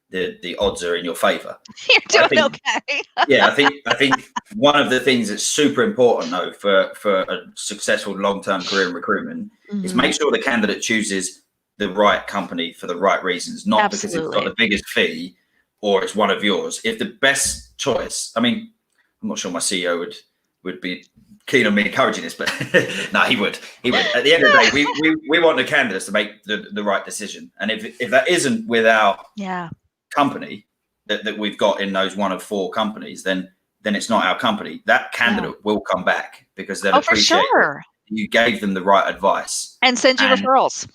the odds are in your favor. You're I doing think, okay. yeah, I think one of the things that's super important though for a successful long-term career in recruitment is Mhm. make sure the candidate chooses the right company for the right reasons, not because it's got Absolutely. the biggest fee or it's one of yours. If the best choice, I mean, I'm not sure my CEO would be keen on me encouraging this, but no, he would. He would. At the end of the day, we want the candidates to make the right decision, and if that isn't with our Yeah. company that we've got in those one of 4 companies, then it's not our company. That Yeah. candidate will come back because they'll Oh, for appreciate that sure. you gave them the right advice. And send you And referrals.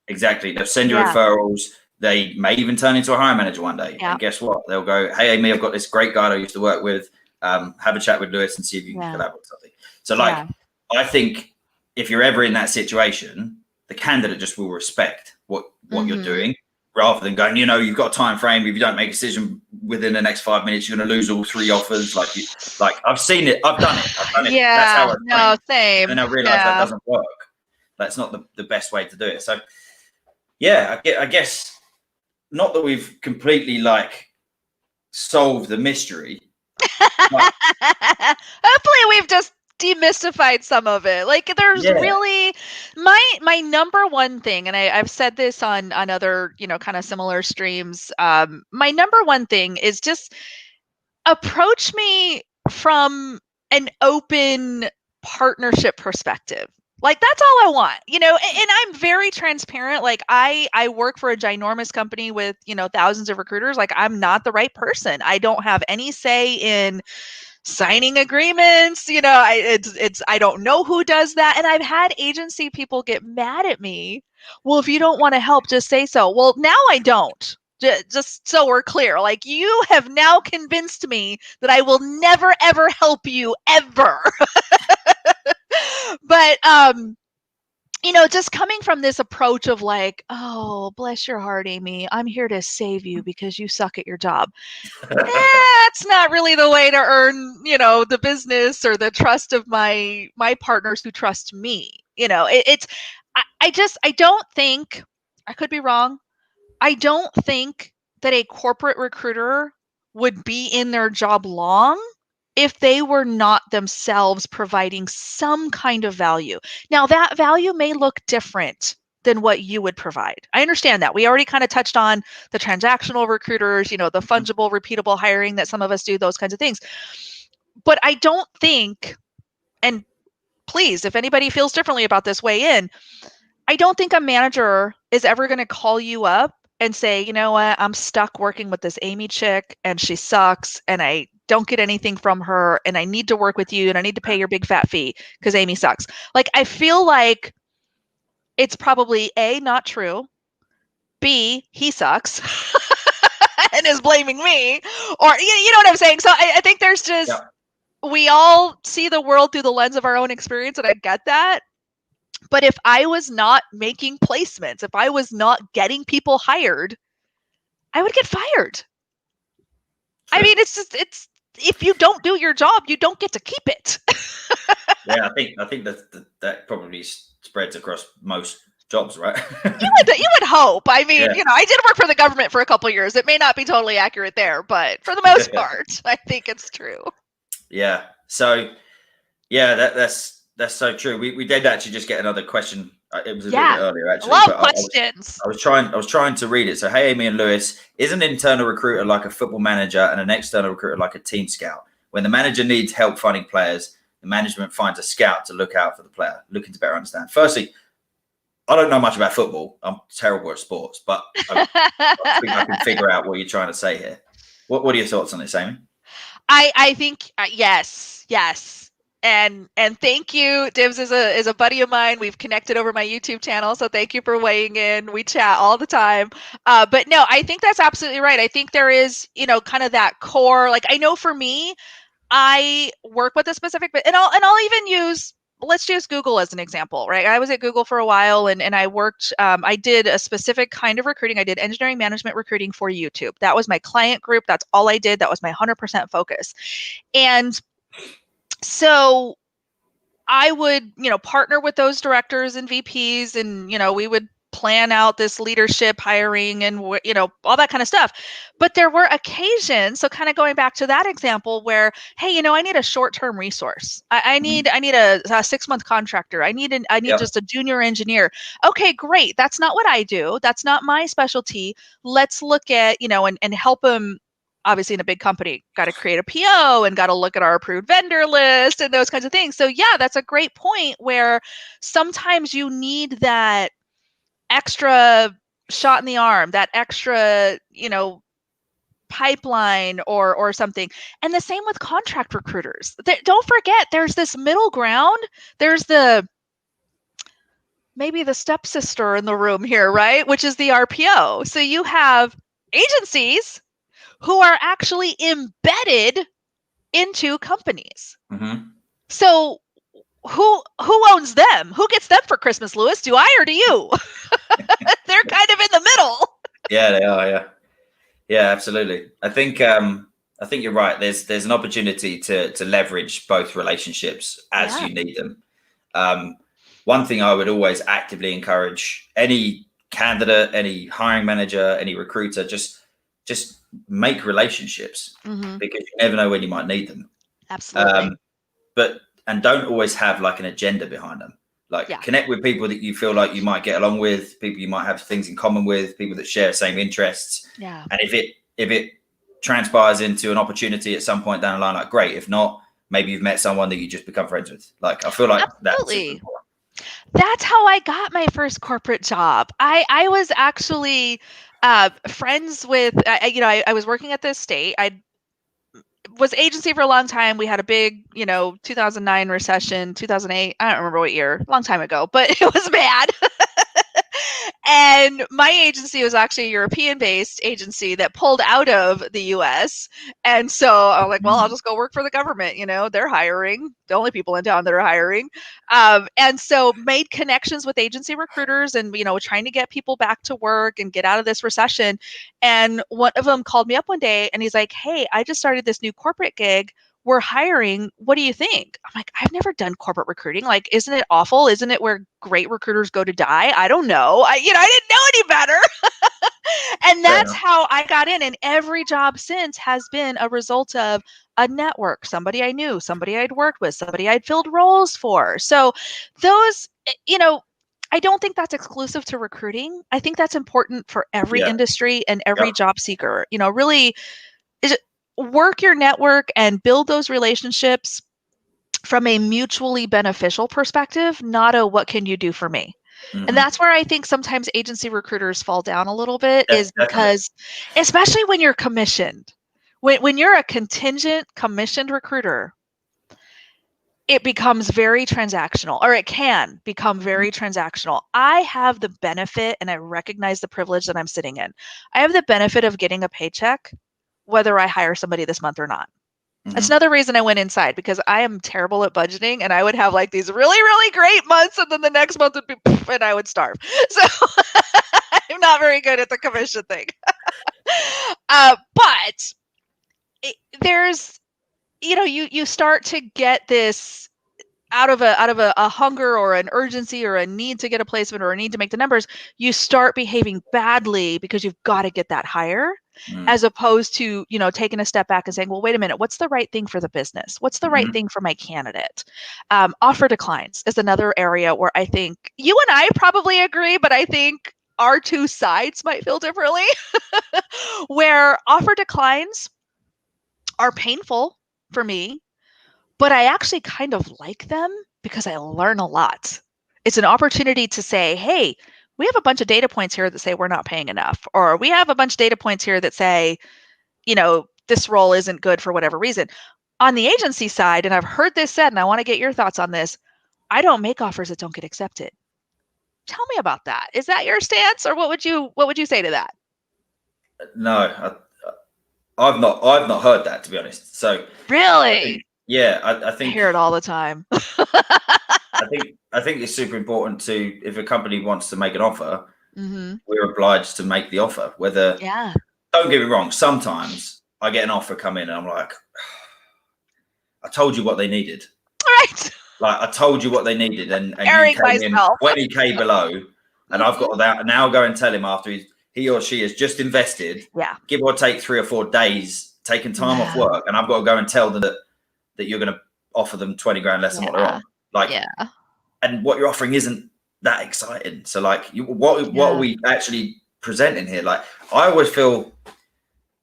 exactly, they'll send you Yeah. referrals. They may even turn into a hiring manager one day. Yeah. And guess what? They'll go, hey, Amy, I've got this great guy I used to work with. Have a chat with Lewis and see if you can Yeah. collab with something. So, Yeah. I think if you're ever in that situation, the candidate just will respect what you're Mhm. doing, rather than going, you've got a time frame. If you don't make a decision within the next 5 minutes, you're going to lose all 3 offers. Like I've seen it. I've done it. That's how Yeah. I No, train. And same. then I realized that Yeah. doesn't work. That's not the best way to do it. So, yeah, I guess not that we've completely solved the mystery, but Hopefully we've just demystified some of it. Like, there's yeah. really my number one thing, and I've said this on other, kind of similar streams. My number one thing is just approach me from an open partnership perspective. Like, that's all I want, and I'm very transparent. Like, I work for a ginormous company with, thousands of recruiters. Like, I'm not the right person. I don't have any say in signing agreements. I don't know who does that. And I've had agency people get mad at me. Well, if you don't want to help, just say so. Well, now I don't. Just so we're clear, like, you have now convinced me that I will never ever help you ever. But just coming from this approach of like, oh, bless your heart, Amy, I'm here to save you because you suck at your job. That's not really the way to earn, the business or the trust of my partners who trust me. It's I don't think, I could be wrong. I don't think that a corporate recruiter would be in their job long if they were not themselves providing some kind of value. Now, that value may look different than what you would provide. I understand that. We already kind of touched on the transactional recruiters, the fungible, repeatable hiring that some of us do, those kinds of things. But I don't think, and please, if anybody feels differently about this, weigh in. I don't think a manager is ever going to call you up and say, you know what, I'm stuck working with this Amy chick and she sucks and I don't get anything from her and I need to work with you and I need to pay your big fat fee because Amy sucks. Like, I feel like it's probably A, not true. B, he sucks and is blaming me. Or, you know what I'm saying? So I think there's just, Yeah. we all see the world through the lens of our own experience, and I get that. But if I was not making placements, if I was not getting people hired, I would get fired. I True. mean, it's if you don't do your job, you don't get to keep it. Yeah, I think that probably spreads across most jobs, right? You would hope. I mean, Yeah. I did work for the government for a couple of years. It may not be totally accurate there, but for the most part, I think it's true. Yeah. So yeah, That's so true. We did actually just get another question. It was a little Yeah. bit earlier actually, Love but questions. I was trying to read it. So, hey, Amy and Lewis, is an internal recruiter like a football manager and an external recruiter like a team scout? When the manager needs help finding players, the management finds a scout to look out for the player, looking to better understand. Firstly, I don't know much about football. I'm terrible at sports, but I think I can figure out what you're trying to say here. What are your thoughts on this, Amy? I think yes. And thank you. Dibs is a buddy of mine. We've connected over my YouTube channel, so thank you for weighing in. We chat all the time. But no, I think that's absolutely right. I think there is, kind of that core. Like I know for me, I work with a specific, and I'll even use. Let's use Google as an example, right? I was at Google for a while and I worked, I did a specific kind of recruiting. I did engineering management recruiting for YouTube. That was my client group. That's all I did. That was my 100% focus. And so I would, partner with those directors and VPs and, we would plan out this leadership hiring and, all that kind of stuff. But there were occasions, so kind of going back to that example where, hey, I need a short-term resource. I need a 6-month contractor. I need Yep. just a junior engineer. Okay, great. That's not what I do. That's not my specialty. Let's look at, and help them. Obviously in a big company, got to create a PO and got to look at our approved vendor list and those kinds of things. So yeah, that's a great point where sometimes you need that extra shot in the arm, that extra, pipeline or something. And the same with contract recruiters. Don't forget, there's this middle ground. There's maybe the stepsister in the room here, right? Which is the RPO. So you have agencies who are actually embedded into companies. Mm-hmm. So who owns them? Who gets them for Christmas, Lewis? Do I or do you? They're kind of in the middle. Yeah, they are. Yeah, yeah, absolutely. I think you're right. There's an opportunity to leverage both relationships as you need them. One thing I would always actively encourage any candidate, any hiring manager, any recruiter, just make relationships because you never know when you might need them. Absolutely. And don't always have like an agenda behind them. Like connect with people that you feel like you might get along with, people you might have things in common with, people that share the same interests. Yeah. And if it transpires into an opportunity at some point down the line, like great. If not, maybe you've met someone that you just become friends with. Like I feel like that's super important. That's how I got my first corporate job. I was actually friends with, I was working at the state. I was agency for a long time. We had a big, 2009 recession, 2008. I don't remember what year, a long time ago, but it was bad. And my agency was actually a European-based agency that pulled out of the US. And so I'm like, well, I'll just go work for the government. They're hiring. The only people in town that are hiring. And so made connections with agency recruiters and, trying to get people back to work and get out of this recession. And one of them called me up one day and he's like, hey, I just started this new corporate gig. We're hiring. What do you think? I'm like, I've never done corporate recruiting. Like, isn't it awful? Isn't it where great recruiters go to die? I don't know. I didn't know any better. And that's how I got in. And every job since has been a result of a network, somebody I knew, somebody I'd worked with, somebody I'd filled roles for. So those, I don't think that's exclusive to recruiting. I think that's important for every industry and every job seeker. Really work your network and build those relationships from a mutually beneficial perspective, not a what can you do for me. And that's where I think sometimes agency recruiters fall down a little bit is because, especially when you're commissioned, when you're a contingent commissioned recruiter, it becomes very transactional, or it can become very transactional. I have the benefit, and I recognize the privilege that I'm sitting in. I have the benefit of getting a paycheck, whether I hire somebody this month or not. That's another reason I went inside, because I am terrible at budgeting, and I would have like these really, really great months, and then the next month would be poof, and I would starve. So I'm not very good at the commission thing. But there's, you start to get this out of a hunger or an urgency or a need to get a placement or a need to make the numbers. You start behaving badly because you've got to get that hire. Mm. as opposed to, taking a step back and saying, well, wait a minute, what's the right thing for the business? What's the right thing for my candidate? Offer declines is another area where I think you and I probably agree, but I think our two sides might feel differently. Where offer declines are painful for me, but I actually kind of like them because I learn a lot. It's an opportunity to say, hey, we have a bunch of data points here that say we're not paying enough, or we have a bunch of data points here that say, this role isn't good for whatever reason. On the agency side, and I've heard this said, and I want to get your thoughts on this, I don't make offers that don't get accepted. Tell me about that. Is that your stance, or what would you say to that? No, I've not heard that, to be honest. So Really? I I think hear it all the time. I think it's super important to, if a company wants to make an offer, Mm-hmm. we're obliged to make the offer. Whether, Yeah. don't get me wrong, sometimes I get an offer come in and I'm like, I told you what they needed. Right. Like, I told you what they needed, and you Airing came in myself. 20K below, and I've got that now. Go and tell him after he or she has just invested, Yeah. give or take 3 or 4 days, taking time off Yeah. work, and I've got to go and tell them that you're going to offer them 20 grand less than what they're on. Like, Yeah. and what you're offering isn't that exciting. So, like, what are we actually presenting here? Like, I always feel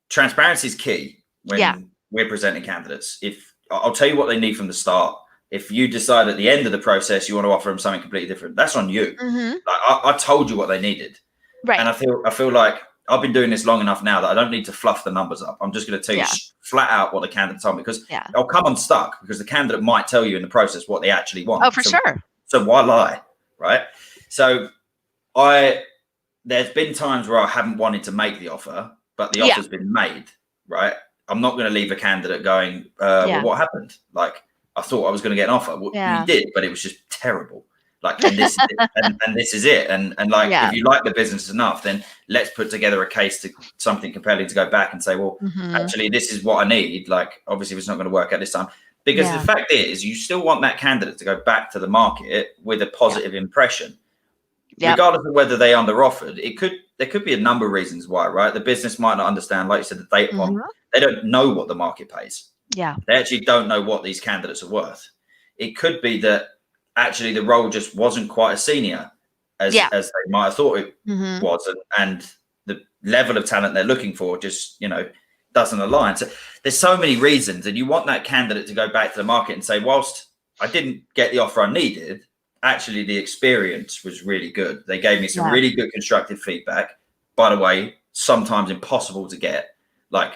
transparency is key when we're presenting candidates. If I'll tell you what they need from the start. If you decide at the end of the process you want to offer them something completely different, that's on you. Mm-hmm. Like, I told you what they needed, Right. and I feel like I've been doing this long enough now that I don't need to fluff the numbers up. I'm just going to tell you flat out what the candidate told me, because I'll come unstuck, because the candidate might tell you in the process what they actually want. Oh, for sure. So why lie, right? So there's been times where I haven't wanted to make the offer, but the offer's been made, right? I'm not going to leave a candidate going, well, what happened? Like, I thought I was going to get an offer. Well, you did, but it was just terrible. Like, and this is it, and this is it. And like, if you like the business enough, then let's put together a case to something compelling to go back and say, well, actually, this is what I need. Like, obviously, it's not going to work out this time. Because the fact is, you still want that candidate to go back to the market with a positive impression, regardless of whether they under offered. There could be a number of reasons why, right? The business might not understand, like you said, the data point. They don't know what the market pays. Yeah, they actually don't know what these candidates are worth. It could be that actually the role just wasn't quite as senior as they might have thought it was, and the level of talent they're looking for just doesn't align. So there's so many reasons, and you want that candidate to go back to the market and say, whilst I didn't get the offer I needed, actually the experience was really good. They gave me some really good constructive feedback. By the way, sometimes impossible to get. Like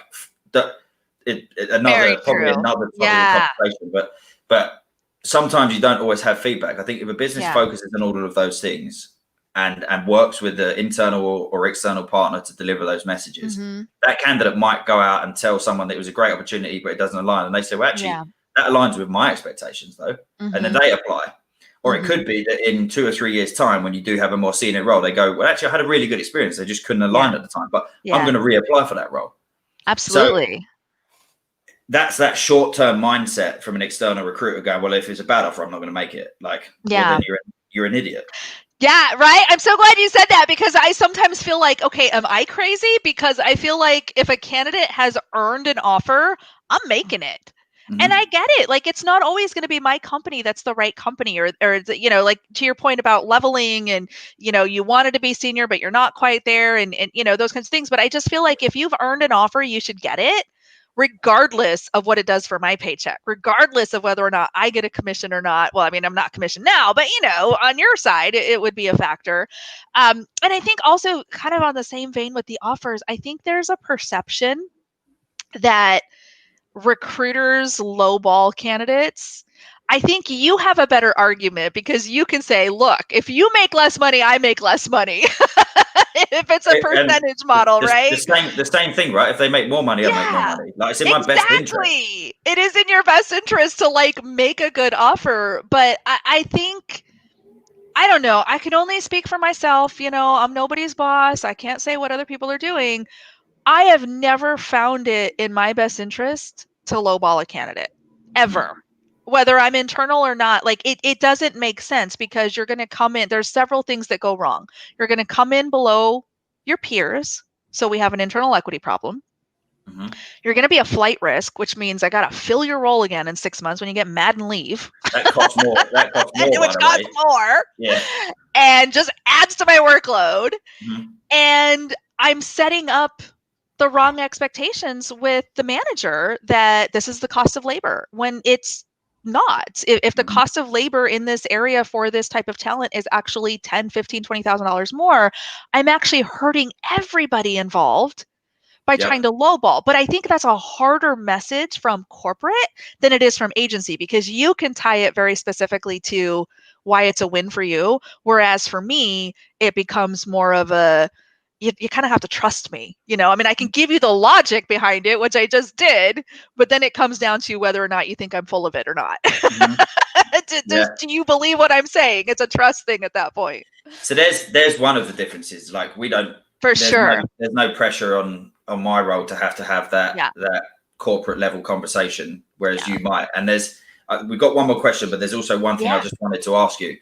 another topic of the conversation, but sometimes you don't always have feedback. I think if a business focuses on all of those things and works with the internal or external partner to deliver those messages, that candidate might go out and tell someone that it was a great opportunity, but it doesn't align. And they say, well, actually, that aligns with my expectations, though. And then they apply. Or it could be that in 2 or 3 years' time, when you do have a more senior role, they go, well, actually, I had a really good experience. They just couldn't align at the time, but I'm going to reapply for that role. Absolutely. So that's that short-term mindset from an external recruiter going, well, if it's a bad offer, I'm not going to make it. Like, well, then you're an idiot. Yeah, right. I'm so glad you said that, because I sometimes feel like, okay, am I crazy? Because I feel like if a candidate has earned an offer, I'm making it. And I get it. Like, it's not always going to be my company that's the right company, or like to your point about leveling, and you wanted to be senior, but you're not quite there, and those kinds of things. But I just feel like if you've earned an offer, you should get it, regardless of what it does for my paycheck, regardless of whether or not I get a commission or not. Well, I mean, I'm not commissioned now, but on your side, it would be a factor. And I think also, kind of on the same vein with the offers, I think there's a perception that recruiters lowball candidates. I think you have a better argument, because you can say, look, if you make less money, I make less money. If it's a percentage model, right? The same thing, right? If they make more money, I make more money. Like, it's in my best interest. It is in your best interest to make a good offer. But I think, I don't know. I can only speak for myself. I'm nobody's boss. I can't say what other people are doing. I have never found it in my best interest to lowball a candidate, ever. Whether I'm internal or not, like it doesn't make sense, because you're going to come in. There's several things that go wrong. You're going to come in below your peers. So we have an internal equity problem. Mm-hmm. You're going to be a flight risk, which means I got to fill your role again in 6 months when you get mad and leave. That costs more. That costs more, Which by the costs way. more. Yeah. And just adds to my workload. Mm-hmm. And I'm setting up the wrong expectations with the manager that this is the cost of labor when it's not. If the Mm-hmm. cost of labor in this area for this type of talent is actually $10,000, $15,000, $20,000 more, I'm actually hurting everybody involved by Yep. trying to lowball. But I think that's a harder message from corporate than it is from agency, because you can tie it very specifically to why it's a win for you. Whereas for me, it becomes more of a, you kind of have to trust me. I mean, I can give you the logic behind it, which I just did, but then it comes down to whether or not you think I'm full of it or not. Mm-hmm. Yeah. Do you believe what I'm saying? It's a trust thing at that point. So there's one of the differences. Like we don't. For sure. There's no pressure on my role to have that Yeah. that corporate level conversation, whereas Yeah. you might. And there's we've got one more question, but there's also one thing I just wanted to ask you,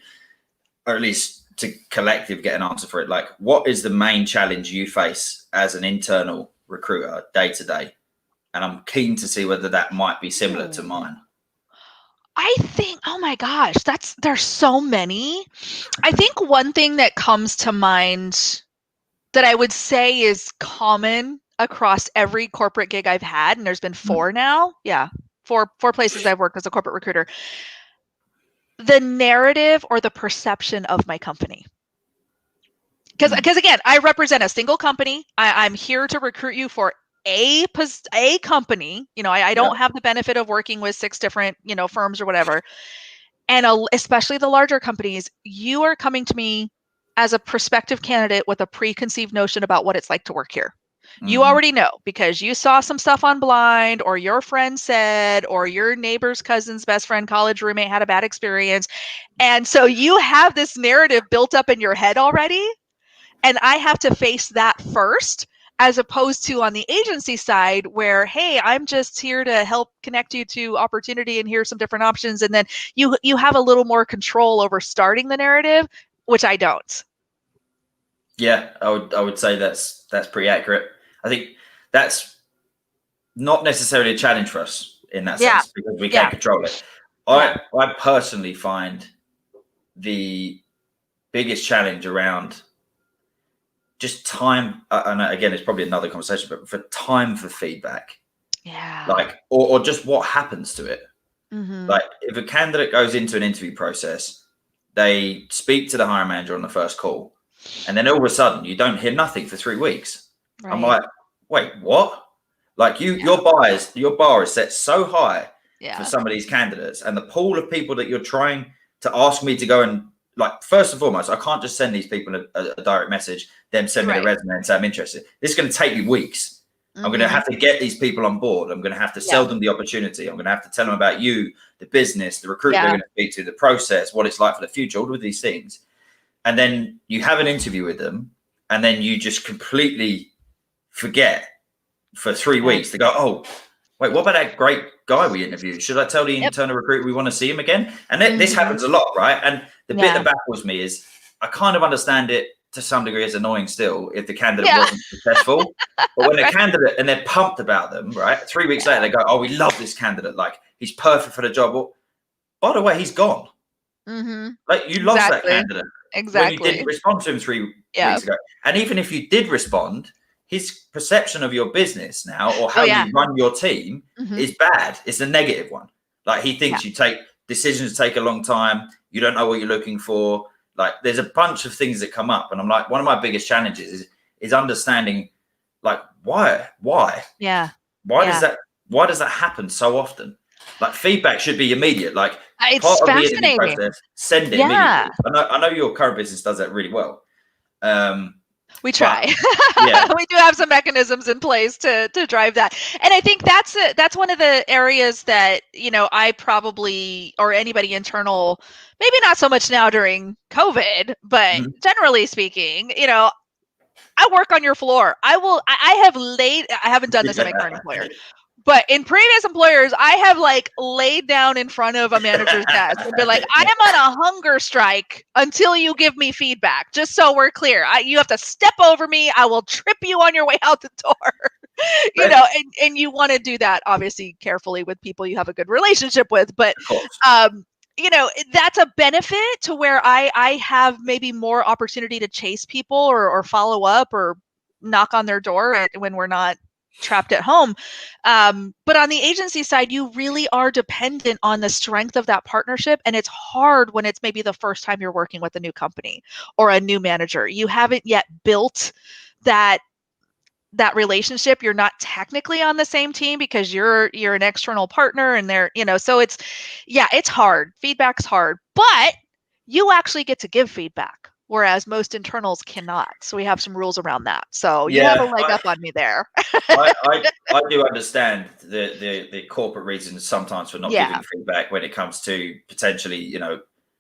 or at least to collective get an answer for it. Like, what is the main challenge you face as an internal recruiter day to day? And I'm keen to see whether that might be similar to mine. I think, oh my gosh, there's so many. I think one thing that comes to mind that I would say is common across every corporate gig I've had, and there's been 4 now. Yeah. Four places I've worked as a corporate recruiter. The narrative or the perception of my company. Because again, I represent a single company. I'm here to recruit you for a company. I don't have the benefit of working with 6 different, firms or whatever. And especially the larger companies, you are coming to me as a prospective candidate with a preconceived notion about what it's like to work here. You already know because you saw some stuff on Blind, or your friend said, or your neighbor's cousin's best friend, college roommate had a bad experience. And so you have this narrative built up in your head already. And I have to face that first, as opposed to on the agency side where, hey, I'm just here to help connect you to opportunity and here's some different options. And then you have a little more control over starting the narrative, which I don't. Yeah, I would say that's pretty accurate. I think that's not necessarily a challenge for us in that sense because we can't control it. I personally find the biggest challenge around just time, and again, it's probably another conversation, but for time for feedback. Yeah. Like, or just what happens to it. Mm-hmm. Like, if a candidate goes into an interview process, they speak to the hiring manager on the first call, and then all of a sudden you don't hear nothing for 3 weeks. Right. I'm like, wait, what? Like your bar is set so high for some of these candidates, and the pool of people that you're trying to ask me to go and, like, first and foremost, I can't just send these people a direct message, them send me the resume and say I'm interested. This is going to take me weeks. Mm-hmm. I'm going to have to get these people on board. I'm going to have to sell them the opportunity. I'm going to have to tell them about you, the business, the recruiter they're going to speak to, the process, what it's like for the future, all of these things. And then you have an interview with them, and then you just completely forget for 3 weeks to go, oh, wait, what about that great guy we interviewed? Should I tell the internal recruiter we want to see him again? And this happens a lot, right? And the bit that baffles me is I kind of understand it to some degree. It's annoying still if the candidate wasn't successful. But when a candidate, and they're pumped about them, right? 3 weeks later, they go, oh, we love this candidate. Like, he's perfect for the job. Well, by the way, he's gone. Mm-hmm. Like, you lost that candidate. Exactly. When you didn't respond to him 3 weeks ago. And even if you did respond, his perception of your business now, or how you run your team, is bad. It's a negative one. Like, he thinks you take decisions take a long time. You don't know what you're looking for. Like, there's a bunch of things that come up, and I'm like, one of my biggest challenges is understanding, like, why? Yeah. Why does that happen so often? Like, feedback should be immediate. Like, it's part fascinating. of the interview process, send it immediately. I know your current business does that really well. We try. We do have some mechanisms in place to drive that. And I think that's one of the areas that, I probably, or anybody internal, maybe not so much now during COVID, but generally speaking, I work on your floor. I haven't done this at my current employer, But in previous employers, I have like laid down in front of a manager's desk and been like, I am on a hunger strike until you give me feedback. Just so we're clear, you have to step over me. I will trip you on your way out the door. And you want to do that obviously carefully with people you have a good relationship with. But that's a benefit to where I have maybe more opportunity to chase people or follow up or knock on their door when we're not trapped at home. But on the agency side, you really are dependent on the strength of that partnership. And it's hard when it's maybe the first time you're working with a new company or a new manager. You haven't yet built that relationship. You're not technically on the same team because you're an external partner and they're, so it's hard. Feedback's hard, but you actually get to give feedback. Whereas most internals cannot. So we have some rules around that. So you have a leg up on me there. I do understand the corporate reasons sometimes for not giving feedback when it comes to potentially,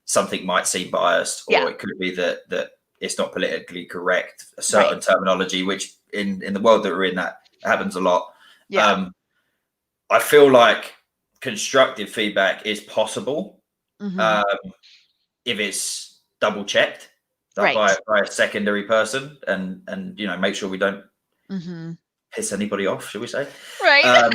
something might seem biased, or it could be that it's not politically correct, a certain terminology, which in the world that we're in, that happens a lot. Yeah. I feel like constructive feedback is possible if it's double checked by a secondary person, and make sure we don't piss anybody off, should we say? Right.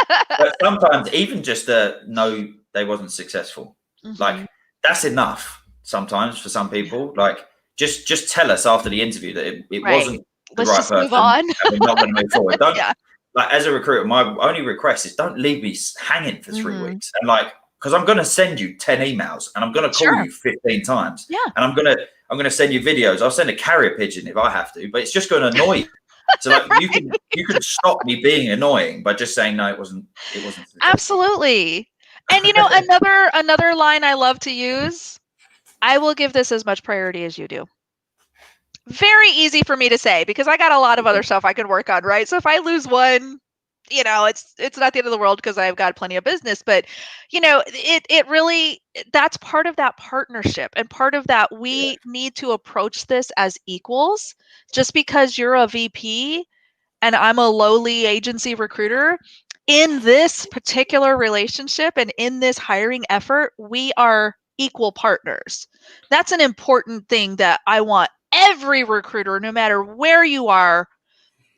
But sometimes even just no, they wasn't successful. Like that's enough sometimes for some people. Like just tell us after the interview that it wasn't the right person. Move on. And we're not going to move forward. Don't like, as a recruiter, my only request is don't leave me hanging for 3 weeks. And because I'm going to send you 10 emails and I'm going to call you 15 times. Yeah. And I'm going to send you videos. I'll send a carrier pigeon if I have to, but it's just going to annoy you. So like you can stop me being annoying by just saying no, it wasn't successful. Absolutely. And another line I love to use, I will give this as much priority as you do. Very easy for me to say because I got a lot of other stuff I could work on, right? So if I lose one, it's not the end of the world because I've got plenty of business, but it really, that's part of that partnership, and part of that we need to approach this as equals. Just because you're a VP and I'm a lowly agency recruiter, in this particular relationship and in this hiring effort, we are equal partners. That's an important thing that I want every recruiter, no matter where you are,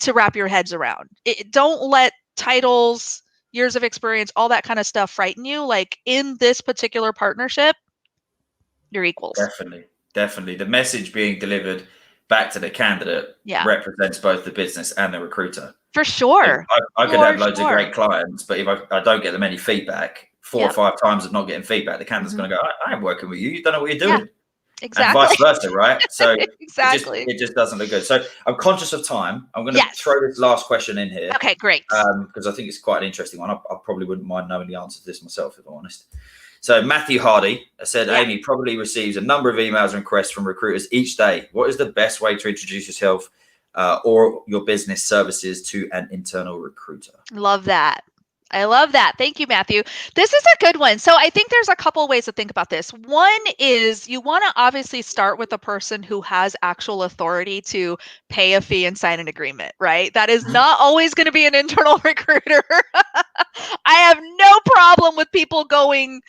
to wrap your heads around. Don't let titles, years of experience, all that kind of stuff frighten you. Like, in this particular partnership, you're equals. Definitely. The message being delivered back to the candidate represents both the business and the recruiter. For sure. I could have loads of great clients, but if I don't get them any feedback, 4 or 5 times of not getting feedback, the candidate's going to go, I ain't working with you. You don't know what you're doing. Exactly. And vice versa, right? So exactly. it just doesn't look good. So I'm conscious of time. I'm going to throw this last question in here. Okay, great. Because I think it's quite an interesting one. I probably wouldn't mind knowing the answer to this myself, if I'm honest. So Matthew Hardy said, Amy probably receives a number of emails and requests from recruiters each day. What is the best way to introduce yourself or your business services to an internal recruiter? Love that. I love that. Thank you, Matthew. This is a good one. So I think there's a couple ways to think about this. One is you want to obviously start with a person who has actual authority to pay a fee and sign an agreement, right? That is not always going to be an internal recruiter. I have no problem with people going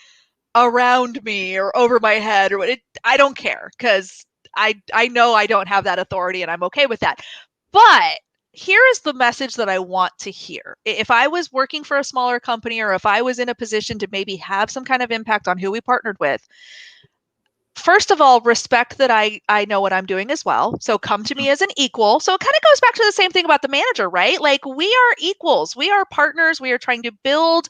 around me or over my head or what. I don't care because I know I don't have that authority and I'm okay with that. But here is the message that I want to hear. If I was working for a smaller company, or if I was in a position to maybe have some kind of impact on who we partnered with, first of all, respect that I know what I'm doing as well. So come to me as an equal. So it kind of goes back to the same thing about the manager, right? Like, we are equals. We are partners. We are trying to build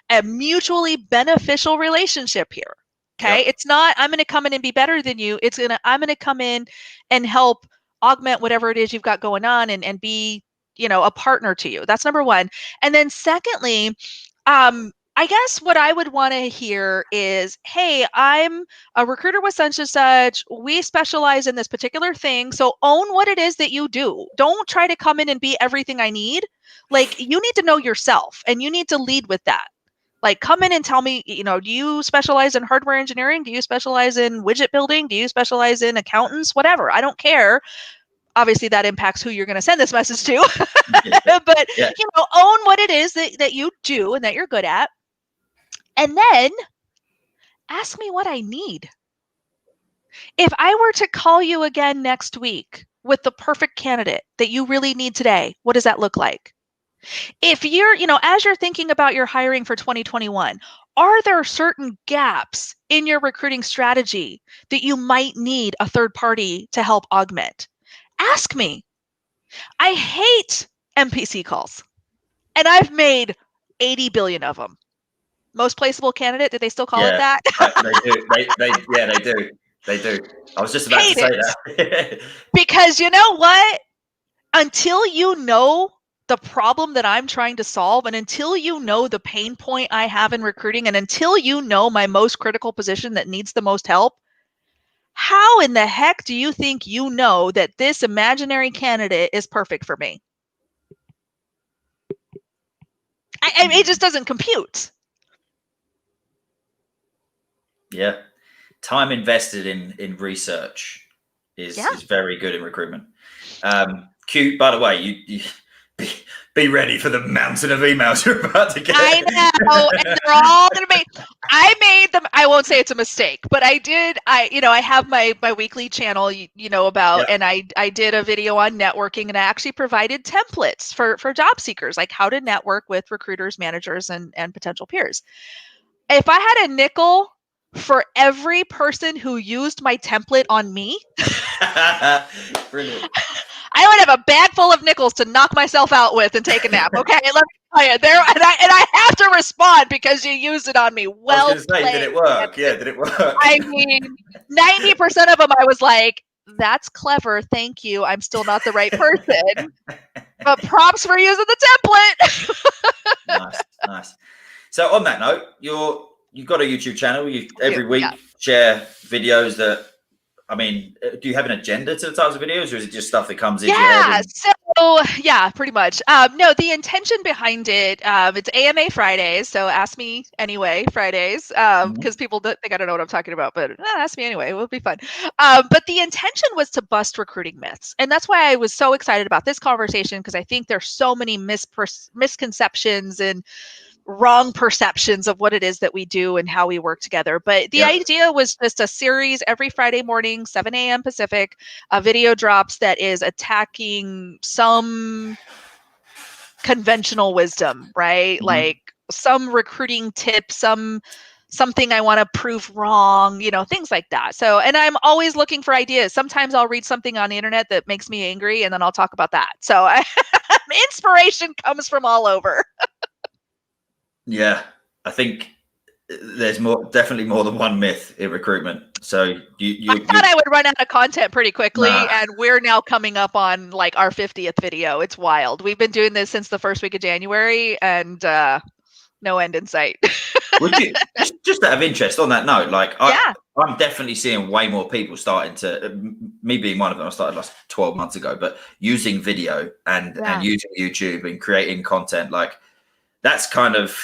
a mutually beneficial relationship here. Okay. It's not, I'm going to come in and be better than you. I'm going to come in and help augment whatever it is you've got going on and be, a partner to you. That's number one. And then secondly, I guess what I would want to hear is, hey, I'm a recruiter with such and such. We specialize in this particular thing. So own what it is that you do. Don't try to come in and be everything I need. Like, you need to know yourself and you need to lead with that. Like, come in and tell me, do you specialize in hardware engineering? Do you specialize in widget building? Do you specialize in accountants? Whatever. I don't care. obviously that impacts who you're going to send this message to. But Yeah. own what it is that you do and that you're good at, and then ask me what I need. If I were to call you again next week with the perfect candidate that you really need today, what does that look like? If you're, as you're thinking about your hiring for 2021, are there certain gaps in your recruiting strategy that you might need a third party to help augment? Ask me. I hate MPC calls, and I've made 80 billion of them. Most placeable candidate, did they still call it that? They do. They do. They do. I was just about Hate to say it. that. Because you know what? Until you know the problem that I'm trying to solve, and until you know the pain point I have in recruiting, and until you know my most critical position that needs the most help, how in the heck do you think you know that this imaginary candidate is perfect for me? I mean, it just doesn't compute. Yeah. Time invested in research is very good in recruitment. Q, by the way, you be ready for the mountain of emails you're about to get. I know, and they're all gonna be. I made them. I won't say it's a mistake, but I did. I have my weekly channel. About, and I did a video on networking, and I actually provided templates for job seekers, like how to network with recruiters, managers, and potential peers. If I had a nickel for every person who used my template on me, brilliant. I would have a bag full of nickels to knock myself out with and take a nap. Okay, let me tell you, and I have to respond because you used it on me. Well, I was going to say, did it work? Yeah, did it work? I mean, 90% of them, I was like, "That's clever, thank you. I'm still not the right person, but props for using the template." Nice. So on that note, you've got a YouTube channel. You every week share videos that. I mean, do you have an agenda to the types of videos, or is it just stuff that comes into your head? So yeah, pretty much. No, the intention behind it, it's AMA Fridays, so ask me anyway Fridays, because people think I don't know what I'm talking about, but ask me anyway, it will be fun. But the intention was to bust recruiting myths, and that's why I was so excited about this conversation, because I think there's so many misconceptions and wrong perceptions of what it is that we do and how we work together. But the idea was just a series every Friday morning, 7 a.m. Pacific, a video drops that is attacking some conventional wisdom, right? Like some recruiting tip, something I want to prove wrong, things like that. So, and I'm always looking for ideas. Sometimes I'll read something on the internet that makes me angry, and then I'll talk about that. So inspiration comes from all over. Yeah, I think there's definitely more than one myth in recruitment. So I thought I would run out of content pretty quickly, and we're now coming up on like our 50th video. It's wild. We've been doing this since the first week of January, and no end in sight. Would you just out of interest on that note, like I'm definitely seeing way more people starting to, me being one of them, I started like 12 months ago, but using video and using YouTube and creating content, like that's kind of,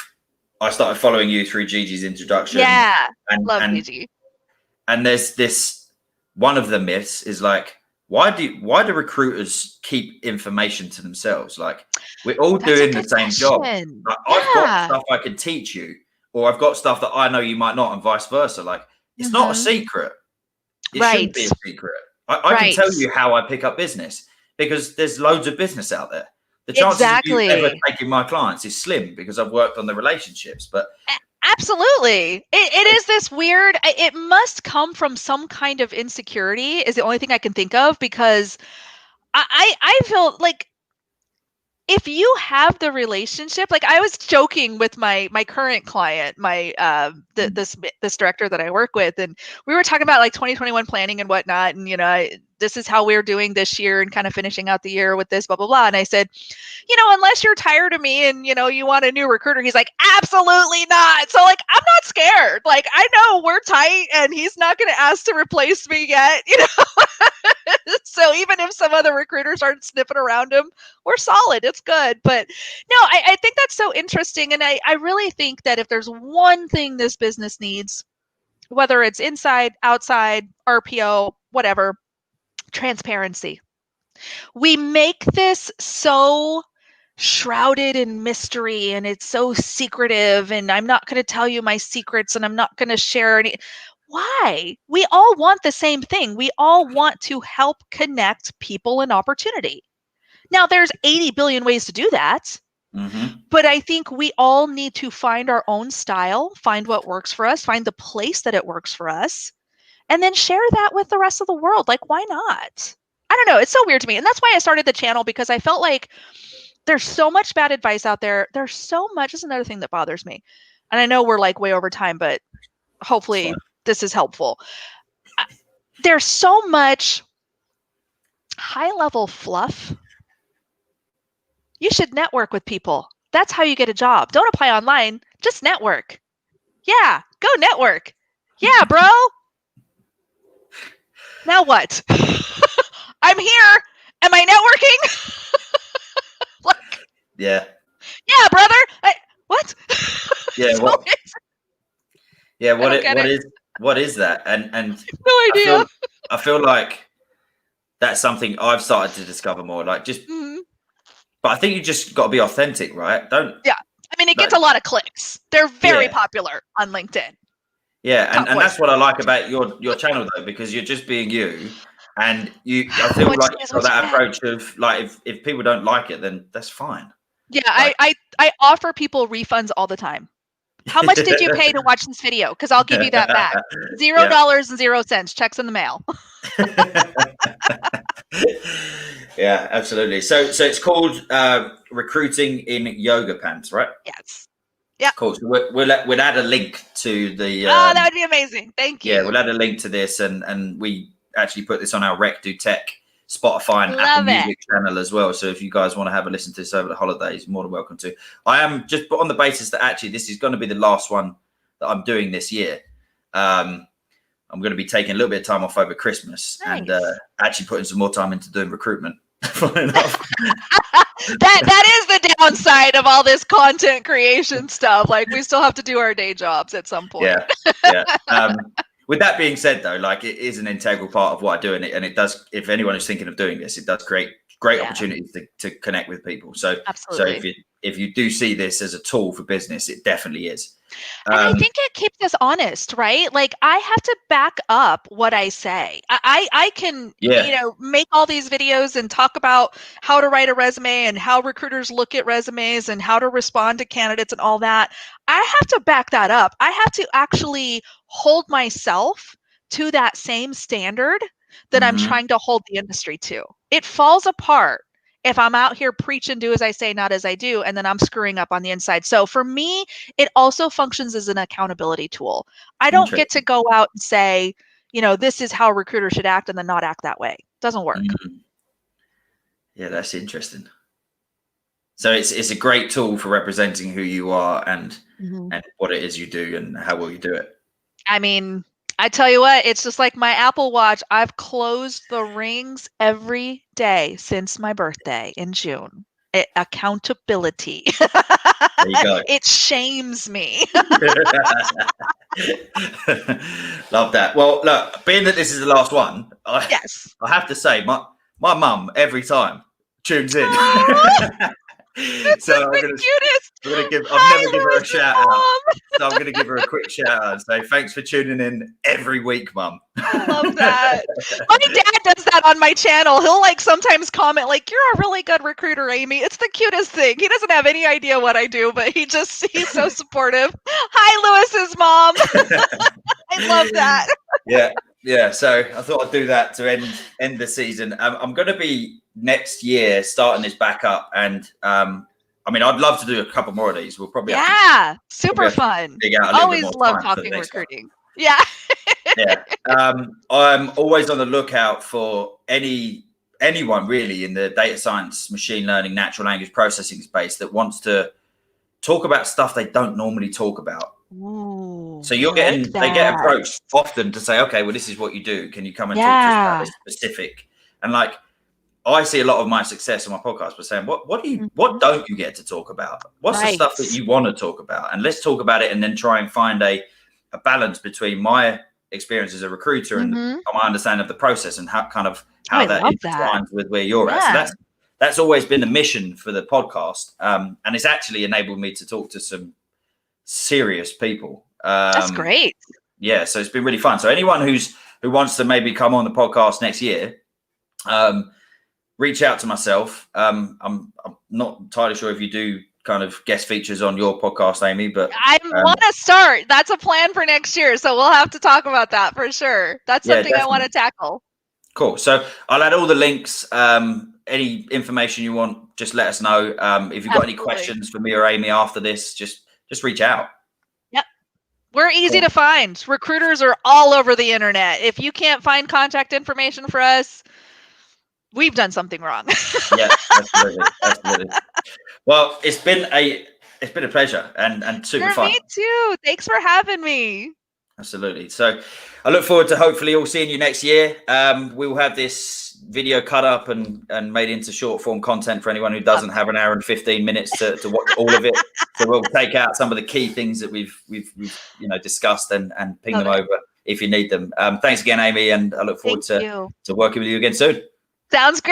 I started following you through Gigi's introduction. Yeah, love Gigi. And there's this, one of the myths is like, why do recruiters keep information to themselves? Like we're all doing the same job. Like, I've got stuff I can teach you, or I've got stuff that I know you might not, and vice versa. Like it's not a secret. It shouldn't be a secret. I can tell you how I pick up business because there's loads of business out there. The chances of you ever taking my clients is slim because I've worked on the relationships, but absolutely. It is this weird, it must come from some kind of insecurity is the only thing I can think of, because I feel like if you have the relationship, like I was joking with my current client, this director that I work with, and we were talking about like 2021 planning and whatnot, and this is how we're doing this year and kind of finishing out the year with this, blah blah blah. And I said, unless you're tired of me and you want a new recruiter. He's like, absolutely not. So like, I'm not scared. Like I know we're tight, and he's not going to ask to replace me yet. So even if some other recruiters aren't sniffing around him, we're solid. It's good. But no, I think that's so interesting. And I really think that if there's one thing this business needs, whether it's inside, outside, RPO, whatever, transparency. We make this so shrouded in mystery and it's so secretive, and I'm not going to tell you my secrets and I'm not going to share any. Why? We all want the same thing. We all want to help connect people and opportunity. Now, there's 80 billion ways to do that, but I think we all need to find our own style, find what works for us, find the place that it works for us, and then share that with the rest of the world. Like, why not? I don't know. It's so weird to me. And that's why I started the channel, because I felt like there's so much bad advice out there. There's so much. This is another thing that bothers me. And I know we're like way over time, but hopefully this is helpful. There's so much high level fluff. You should network with people. That's how you get a job. Don't apply online. Just network. Yeah, go network. Yeah, bro. Now what? I'm here. Am I networking? Like, Yeah. Yeah, brother. What? Yeah. So What? Yeah. I What is that? And no idea. I feel like that's something I've started to discover more. Like just, but I think you just got to be authentic, right? Yeah. I mean, it gets a lot of clicks. They're very popular on LinkedIn. Yeah, and that's what I like about your channel though, because you're just being you, and I feel like you've got that approach of like if people don't like it, then that's fine. Yeah, like, I offer people refunds all the time. How much did you pay to watch this video? Because I'll give you that back. $0.00. Checks in the mail. Yeah, absolutely. So it's called Recruiting in Yoga Pants, right? Yes. Yeah. Cool. So we'll add a link to the. That would be amazing. Thank you. Yeah, we'll add a link to this, and we actually put this on our Rec Do Tech Spotify and Apple Music channel as well. So if you guys want to have a listen to this over the holidays, more than welcome to. I am just on the basis that actually this is going to be the last one that I'm doing this year. I'm going to be taking a little bit of time off over Christmas and actually putting some more time into doing recruitment. that is the downside of all this content creation stuff. Like, we still have to do our day jobs at some point. Yeah. With that being said, though, like, it is an integral part of what I do, and it does. If anyone is thinking of doing this, it does create great opportunities to connect with people. So, absolutely. So if you do see this as a tool for business, it definitely is. And I think it keeps us honest, right? Like, I have to back up what I say. I can, make all these videos and talk about how to write a resume and how recruiters look at resumes and how to respond to candidates and all that. I have to back that up. I have to actually hold myself to that same standard that I'm trying to hold the industry to. It falls apart if I'm out here preaching, do as I say, not as I do, and then I'm screwing up on the inside. So for me, it also functions as an accountability tool. I don't get to go out and say, this is how a recruiter should act and then not act that way. Doesn't work. Yeah, that's interesting. So it's a great tool for representing who you are and what it is you do and how well you do it. I mean, I tell you what, it's just like my Apple Watch. I've closed the rings every day since my birthday in June. Accountability. There you go. It shames me. Love that. Well, look, being that this is the last one, I have to say, my mum every time tunes in. So I'm gonna give. I've never given her a shout out, so I'm gonna give her a quick shout out and say thanks for tuning in every week, Mum. I love that. My dad does that on my channel. He'll sometimes comment "You're a really good recruiter, Amy." It's the cutest thing. He doesn't have any idea what I do, but he's so supportive. Hi, Lewis's mom. I love that. Yeah. So I thought I'd do that to end the season. I'm going to be next year starting this back up, and I'd love to do a couple more of these. We'll probably super fun. Always love talking recruiting. Yeah. I'm always on the lookout for anyone really in the data science, machine learning, natural language processing space that wants to talk about stuff they don't normally talk about. Ooh, so they get approached often to say, okay, well, this is what you do. Can you come and talk to us about this specific? And I see a lot of my success on my podcast by saying, what don't you get to talk about? What's the stuff that you want to talk about? And let's talk about it and then try and find a balance between my experience as a recruiter and Mm-hmm. my understanding of the process and how I that love that. intertwines with where you're at. So that's always been the mission for the podcast, and it's actually enabled me to talk to some serious people. That's great. Yeah, so it's been really fun. So anyone who wants to maybe come on the podcast next year, reach out to myself. I'm not entirely sure if you do kind of guest features on your podcast, Amy, but I want to start. That's a plan for next year. So we'll have to talk about that for sure. That's something I want to tackle. Cool. So I'll add all the links. Any information you want, just let us know. If you've got any questions for me or Amy after this, just reach out. Yep. We're easy to find. Recruiters are all over the internet. If you can't find contact information for us, we've done something wrong. Yeah, absolutely. Well, it's been a pleasure and super fun. Me too. Thanks for having me. Absolutely. So I look forward to hopefully all seeing you next year. We will have this video cut up and made into short form content for anyone who doesn't have an hour and 15 minutes to watch all of it. So we'll take out some of the key things that we've discussed and ping them over if you need them. Thanks again, Amy, and I look forward to working with you again soon. Sounds great.